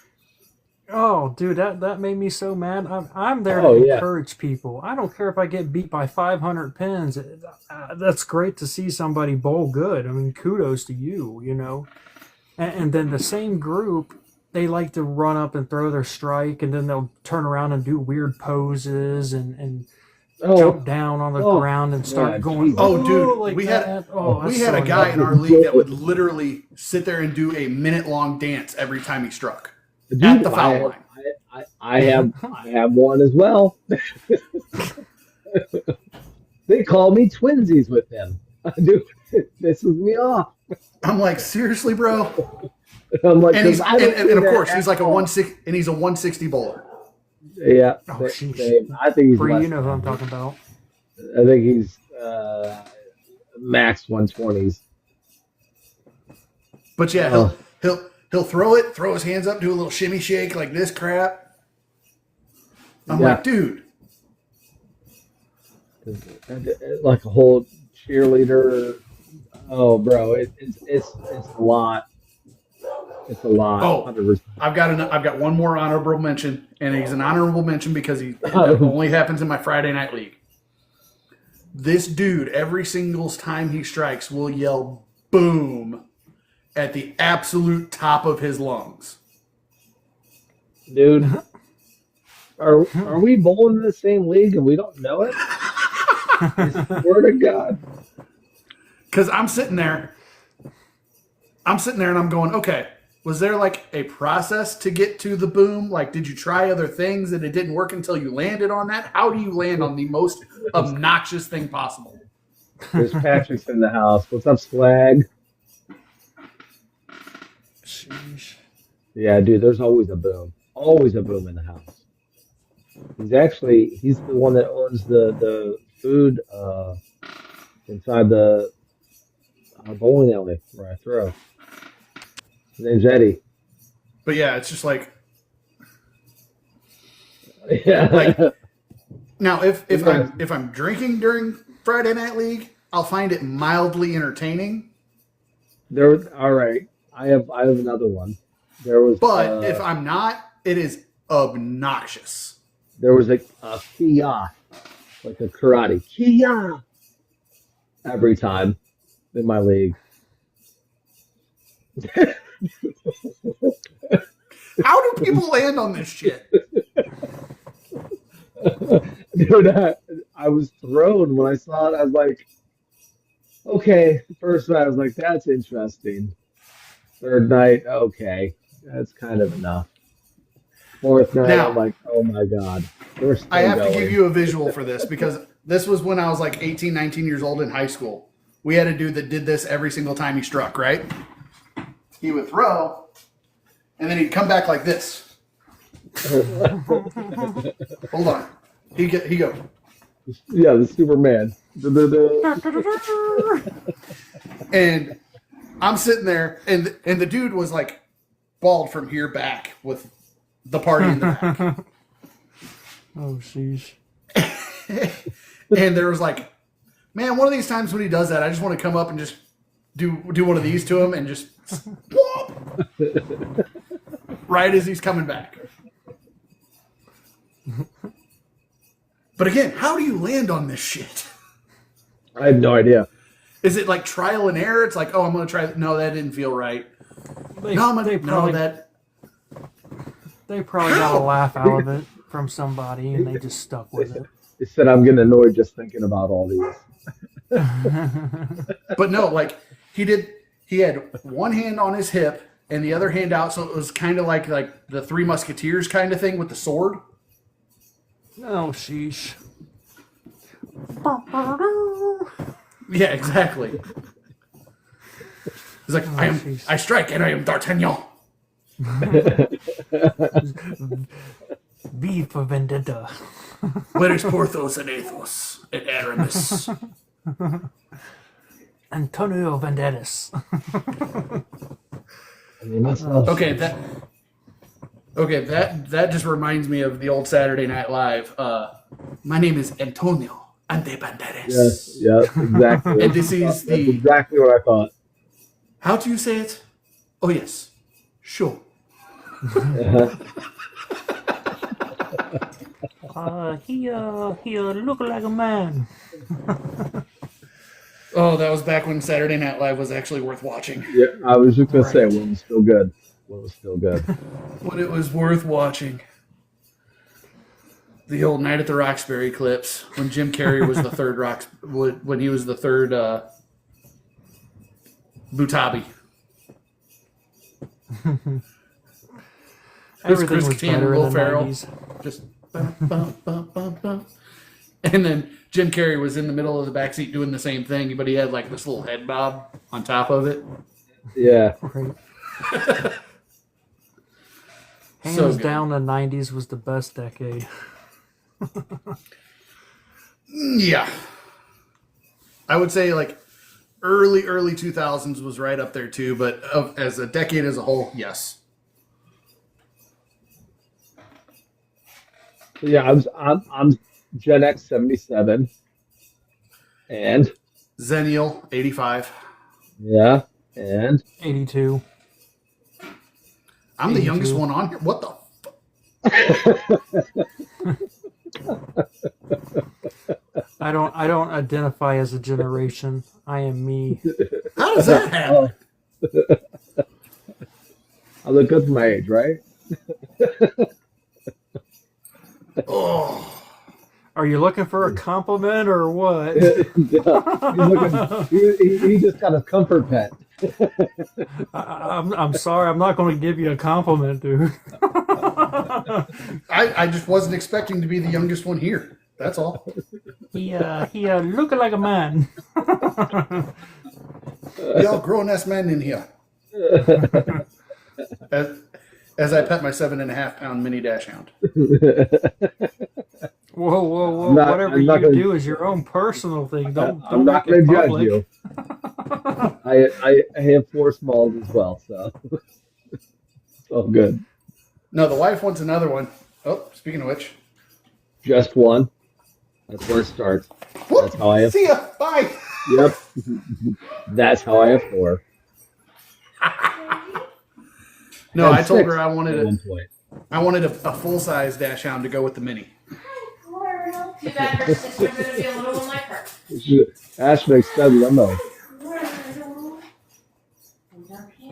Oh, dude, that made me so mad. I'm there Oh, to yeah. encourage people. I don't care if I get beat by 500 pins. That's great to see somebody bowl good. I mean, kudos to you, And then the same group, they like to run up and throw their strike, and then they'll turn around and do weird poses and Oh, jump down on the ground and start yeah, going. Jesus. Oh, dude, like we had that. Oh, we that's had so a guy in annoying. our league that would literally sit there and do a minute-long dance every time he struck dude, at the foul line. I have one as well. They call me twinsies with him. Dude, it pisses me off. I'm like, seriously, bro? I'm like, And he's 'cause I don't and do of that course at he's like a all. 160, and he's a 160 bowler. Yeah, Oh, same. sheesh. I think he's Bree, less you know who I'm than talking about. that. I think he's max 120s. But yeah, Oh. he'll throw his hands up, do a little shimmy shake like this crap. I'm Yeah. like, dude, Like a whole cheerleader. Oh, bro, it's a lot. It's a lot. Oh. 100%. I've got one more honorable mention, and he's an honorable mention because he it only happens in my Friday night league. This dude, every single time he strikes, will yell "boom" at the absolute top of his lungs. Dude, are we bowling in the same league and we don't know it? I swear to God. Because I'm sitting there and I'm going, okay, was there like a process to get to the boom? Like, did you try other things and it didn't work until you landed on that? How do you land on the most obnoxious thing possible? There's Patrick's in the house. What's up, Slag? Sheesh. Yeah, dude, there's always a boom. Always a boom in the house. He's the one that owns the food inside the bowling alley where I throw. His name's Eddie. But yeah, it's just like, Yeah. like now if Yeah. I'm drinking during Friday Night League, I'll find it mildly entertaining. All right. I have another one. There was But if I'm not, it is obnoxious. there was a Kia, like a karate Kia, every time in my league. How do people land on this shit? Dude, I was thrown when I saw it. I was like, okay. First night, I was like, that's interesting. Third night, okay, that's kind of enough. Fourth night, Now- I'm like, oh my God. We're still I have going. to give you a visual for this because this was when I was like 18, 19 years old in high school. We had a dude that did this every single time he struck, right? He would throw, and then he'd come back like this. Hold on. He go. Yeah, the Superman. And I'm sitting there, and the dude was like bald from here back with the party in the back. Oh, sheesh. And there was like, man, one of these times when he does that, I just want to come up and just do one of these to him and just whoop, right as he's coming back. But again, how do you land on this shit? I have no idea. Is it like trial and error? It's like, oh, I'm going to try. No, that didn't feel right. No, I'm they gonna, no, probably, that. they probably got a laugh out of it from somebody, and they just stuck with it. He said, I'm getting annoyed just thinking about all these. But no, like he had one hand on his hip and the other hand out, so it was kind of like the Three Musketeers kind of thing with the sword. Oh, sheesh. Yeah, exactly. He's like, jeez. I strike and I am D'Artagnan. V for Vendetta. Where is Porthos and Athos and Aramis? Antonio Banderas. I mean, that's not Okay, that just reminds me of the old Saturday Night Live. My name is Antonio Ande Banderas. Yes, yeah, exactly. And this is That's the. exactly what I thought. How do you say it? Oh yes, sure. He look like a man. Oh, that was back when Saturday Night Live was actually worth watching. Yeah, I was just gonna say Right. when it was still good. When it was still good. When it was worth watching. The old Night at the Roxbury clips when Jim Carrey was the third when he was the third Butabi. Everything Chris was Kattan, better in Will the Ferrell. 90s. Just bum, bum, bum, bum, bum. And then Jim Carrey was in the middle of the backseat doing the same thing, but he had like this little head bob on top of it. Yeah. Right. Hands So good. down, the 90s was the best decade. Yeah. I would say like early 2000s was right up there too, but as a decade as a whole, yes. So yeah, I'm Gen X 77. And Zennial 85. yeah, and 82. I'm the 82. youngest one on here. What the I don't identify as a generation. I am me. How does that happen? I look good for my age, right? Oh, Are you looking for a compliment or what? He just got his comfort pet. I'm sorry. I'm not going to give you a compliment, dude. I just wasn't expecting to be the youngest one here. That's all. He looking like a man. We all grown ass men in here. As I pet my 7.5 pound mini dash hound. Whoa, whoa, whoa! I'm not- Whatever I'm not you gonna- do is your own personal thing. Don't I'm not make going it to judge public. you. I have 4 smalls as well, so it's all good. No, the wife wants another one. Oh, speaking of which. Just one. That's where it starts. Whoop, That's how I have. see ya. Bye. Yep. That's how I have 4. No, I Had told 6 her I at wanted one point. a full size dash hound to go with the mini. Too bad her sister's gonna be a little one like her. Ash makes stud limo.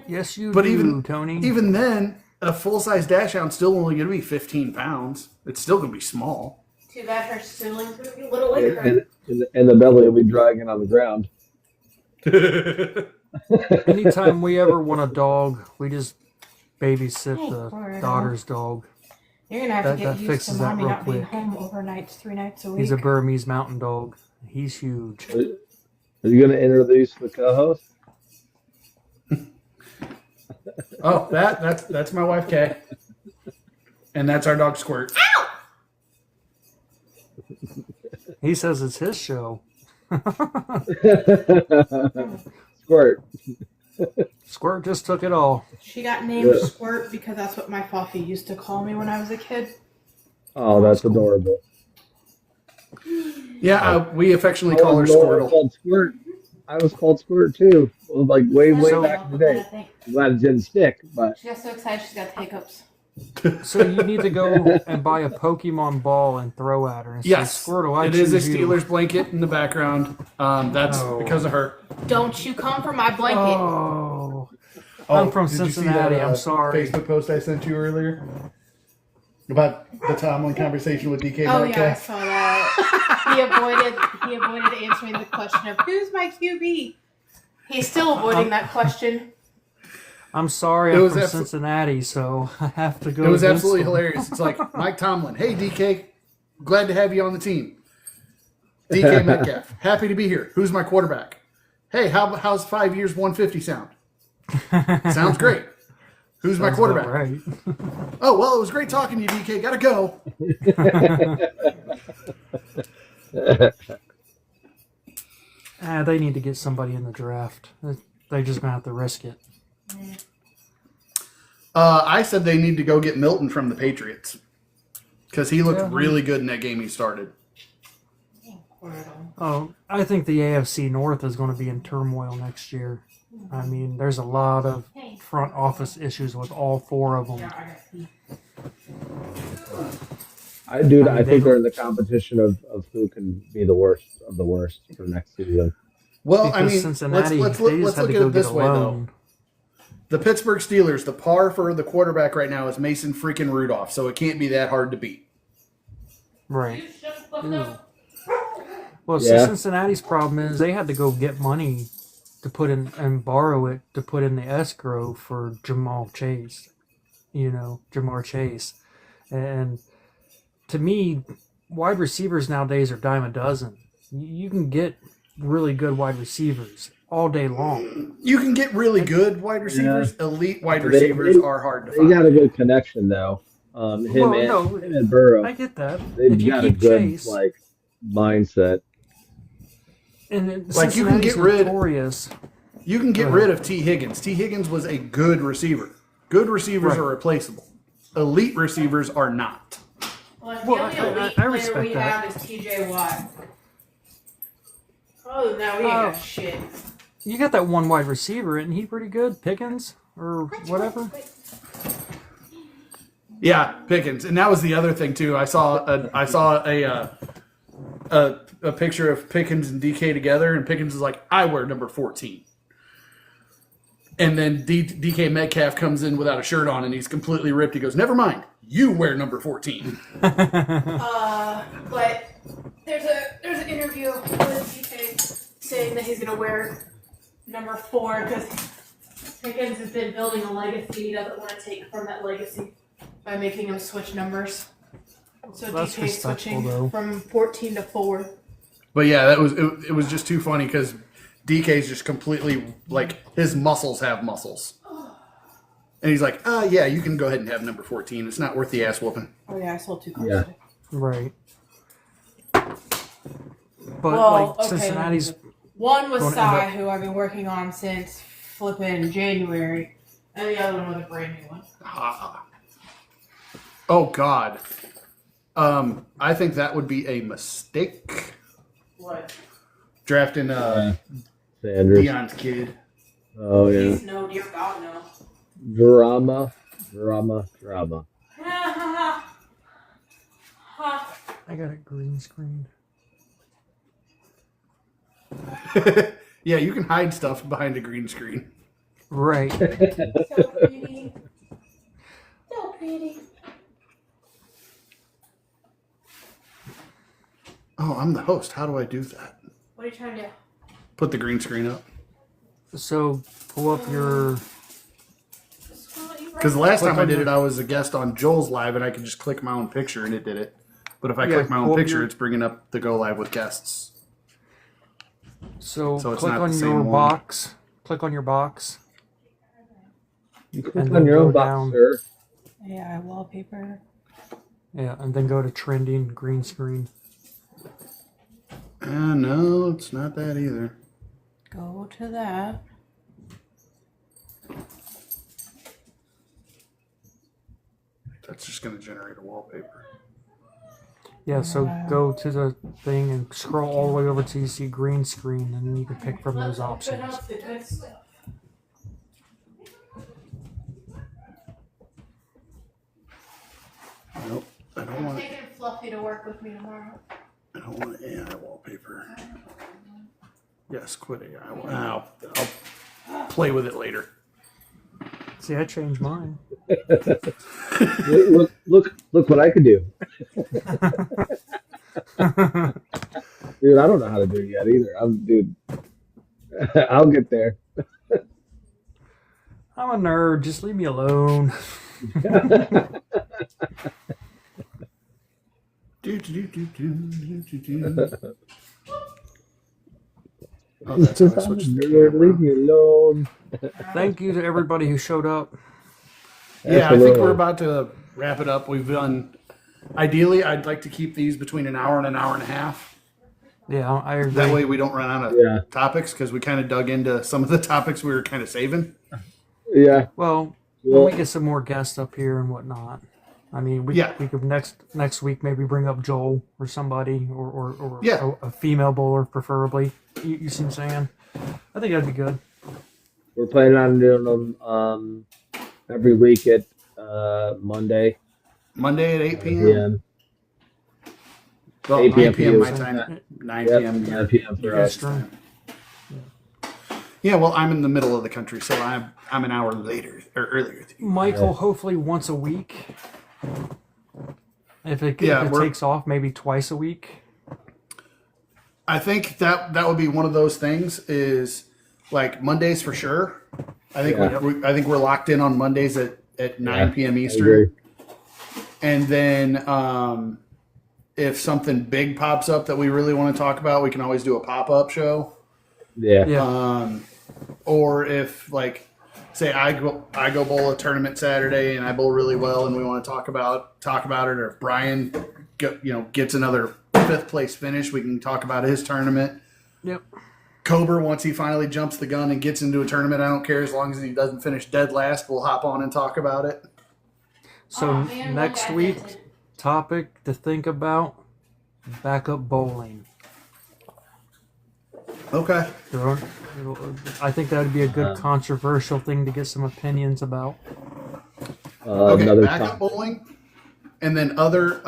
Yes, you But do, even- Tony. Even then, a full size dash hound's still only going to be 15 pounds. It's still going to be small. Too bad her siblings gonna be a little like her. And the belly will be dragging on the ground. Anytime we ever want a dog, we just babysit Hey, the Florida. daughter's dog. You're gonna have That- to get that used to fixes that mommy real not being quick. home overnights, 3 nights a week. He's a Burmese mountain dog. He's huge. Are you going to introduce the co-host? Oh, that's my wife, Kay. And that's our dog, Squirt. He says it's his show. Squirt. Squirt just took it all. She got named Yeah. Squirt because that's what my Fluffy used to call me when I was a kid. Oh, that's adorable. Yeah, we affectionately I call her was Squirtle. called Squirt. I was called Squirt too. Like way So- back in the day. I'm glad it didn't stick, but She got so excited she's got hiccups. So you need to go and buy a Pokemon ball and throw at her. And Yes, say, Squirtle, I it is a choose you." Steelers blanket in the background. That's Oh. because of her. Don't you come for my blanket. Oh, I'm from did you see Cincinnati, that, I'm sorry. Facebook post I sent you earlier about the Tomlin conversation with DK Oh yeah, I Metcalf. saw that. He avoided answering the question of who's my QB. He's still avoiding that question. I'm sorry, It I'm was from abso- Cincinnati, so I have to go. It was against absolutely them. hilarious. It's like Mike Tomlin. Hey DK, glad to have you on the team. DK Metcalf, happy to be here. Who's my quarterback? Hey, how's 5 years 150 sound? Sounds great. Who's my Sounds quarterback? about right. Oh well, it was great talking to you, DK. Gotta go. They need to get somebody in the draft. They just gonna have to risk it. I said they need to go get Milton from the Patriots because he looked Yeah. really good in that game he started. Oh, I think the AFC North is going to be in turmoil next year. I mean, there's a lot of front office issues with all 4 of them. I think they're in the competition of who can be the worst of the worst for next season. Well, Because I mean, Cincinnati, let's they look just had at to go it this get a way though. loan. The Pittsburgh Steelers, the par for the quarterback right now is Mason freaking Rudolph, so it can't be that hard to beat. Right. Ew. Well, so Yeah. Cincinnati's problem is they had to go get money to put in and borrow it to put in the escrow for Jamar Chase. And to me, wide receivers nowadays are dime a dozen. You can get really good wide receivers all day long. You can get really good wide receivers. Elite wide They- receivers they- are hard to They find. got a good connection though. Him and Burrow, I get that. they've If you got a keep good Chase, mindset. and Like, you can Cincinnati's get rid- notorious. You can get Go rid ahead. of T. Higgins. T. Higgins was a good receiver. Good receivers Right. are replaceable. Elite receivers are not. Well, the Well, only I elite player respect we that. have is TJ Watt. Oh, now we ain't got shit. You got that one wide receiver, and he pretty good, Pickens or whatever. Yeah, Pickens, and that was the other thing too. I saw a picture of Pickens and DK together, and Pickens is like, "I wear number 14," and then DK Metcalf comes in without a shirt on, and he's completely ripped. He goes, "Never mind, you wear number 14." But there's an interview with DK saying that he's gonna wear number 4 because Pickens has been building a legacy. He doesn't want to take from that legacy by making him switch numbers. So That's DK's respectful, switching though. from 14 to 4. But yeah, that was it was just too funny because DK's just completely like his muscles have muscles, and he's like, yeah, you can go ahead and have number 14. It's not worth the ass whooping." Oh yeah, I sold 2 cars Yeah. today. Right. But Well, like okay. Cincinnati's One was Going Psy, in who I've been working on since flipping January, and the other one was a brand new one. Oh God, I think that would be a mistake What? drafting Sanders. Dion's kid. Oh yeah. Please no, dear God, no. Drama. I got a green screen. Yeah, you can hide stuff behind a green screen. Right. So pretty. So pretty. Oh, I'm the host. How do I do that? What are you trying to do? Put the green screen up. So pull up your Because the last Click time I on did your- it, I was a guest on Joel's live, and I could just click my own picture, and it did it. But if I Yeah, click my pull own up picture, your- it's bringing up the go live with guests. so, So it's click not on the your same one. box. Click on your box. You click And on then your go own box, down. sir. AI wallpaper. Yeah, and then go to trending green screen. No, it's not that either. Go to that. That's just going to generate a wallpaper. Yeah, so go to the thing and scroll all the way over till you see green screen, and then you can pick from those options. The good stuff. Nope, I don't I'm want. taking Fluffy to work with me tomorrow. I don't want AI wallpaper. Yes, quit AI. I'll play with it later. See, I changed mine. Look what I could do. Dude, I don't know how to do it yet either. I'll get there. I'm a nerd. Just leave me alone. Oh, that's how I switched. Leave me alone. Thank you to everybody who showed up. Yeah, I think Absolutely. we're about to wrap it up. We've done. Ideally, I'd like to keep these between an hour and a half. Yeah, I agree. That way, we don't run out of Yeah. topics because we kind of dug into some of the topics we were kind of saving. Yeah. Well, Well- when we get some more guests up here and whatnot. I mean, we could next week maybe bring up Joel or somebody or Yeah. a female bowler preferably. You see what I'm saying? I think that'd be good. We're planning on doing them every week at Monday. Monday at 8 p.m. PM. Well, 8 9 p.m. p.m. my for you. time. 9 Yep, p.m. 9 p.m. for us. Eastern. Yeah, well, I'm in the middle of the country, so I'm an hour later or earlier than you. Michael, Yeah. hopefully once a week. If it Yeah, we're- takes off, maybe twice a week. I think that would be one of those things. Is like Mondays for sure. I think Yeah. I think we're locked in on Mondays at 9 Yeah, p.m. I Eastern. agree. And then if something big pops up that we really want to talk about, we can always do a pop-up show. Yeah. Yeah. Or if like say I go bowl a tournament Saturday and I bowl really well and we want to talk about it, or if Brian gets another 5th place finish, we can talk about his tournament. Yep. Cobra, once he finally jumps the gun and gets into a tournament, I don't care as long as he doesn't finish dead last, we'll hop on and talk about it. So Oh, man, next look, I week, did. topic to think about: backup bowling. Okay. I think that would be a good controversial thing to get some opinions about. Okay, another backup bowling, and then other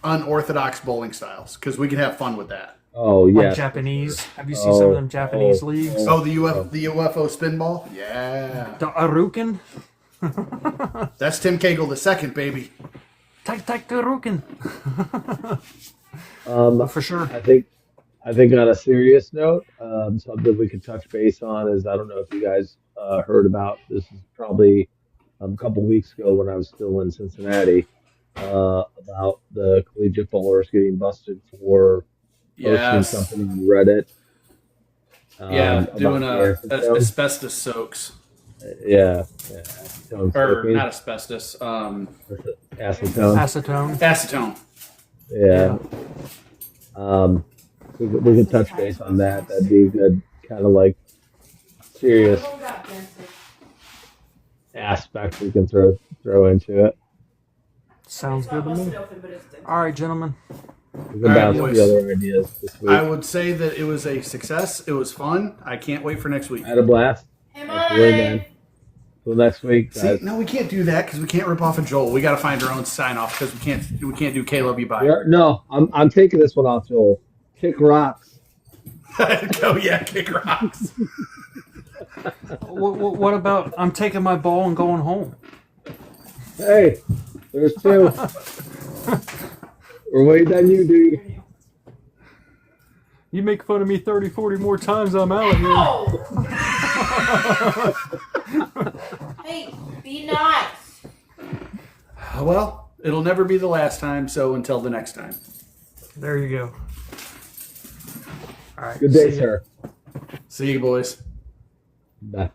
unorthodox bowling styles because we can have fun with that. Oh Like yeah, Japanese. Have you seen some of them Japanese leagues? Oh, the UFO spinball, yeah, The Aruken? that's Tim Cagle the second, baby. Tak tak the Aruken. For sure. I think on a serious note, something we could touch base on is I don't know if you guys heard about this is probably a couple weeks ago when I was still in Cincinnati about the collegiate bowlers getting busted for posting Yes, something on Reddit. yeah, About doing the acetone. asbestos soaks Yeah, acetone or soaking. not asbestos, Acetone. Acetone. acetone. Yeah. We could touch base on that. That'd be a good kind of like serious aspect we can throw into it. Sounds good to me. All right, gentlemen. We can All right, bounce boys. the other ideas this week. I would say that it was a success. It was fun. I can't wait for next week. I had a blast. Hey, Absolutely, man. Mike. Till next week, See, guys. no, we can't do that because we can't rip off a Joel. We got to find our own sign off because we can't do Caleb you bye. No, I'm taking this one off, Joel. Kick rocks. Oh yeah, kick rocks. What about I'm taking my ball and going home? Hey, there's two. We're waiting on you, dude. You make fun of me 30, 40 more times, I'm out of here. Oh! Hey, be nice. Well, it'll never be the last time. So until the next time. There you go. All right. Good day, see ya. sir. See you, boys. Bye.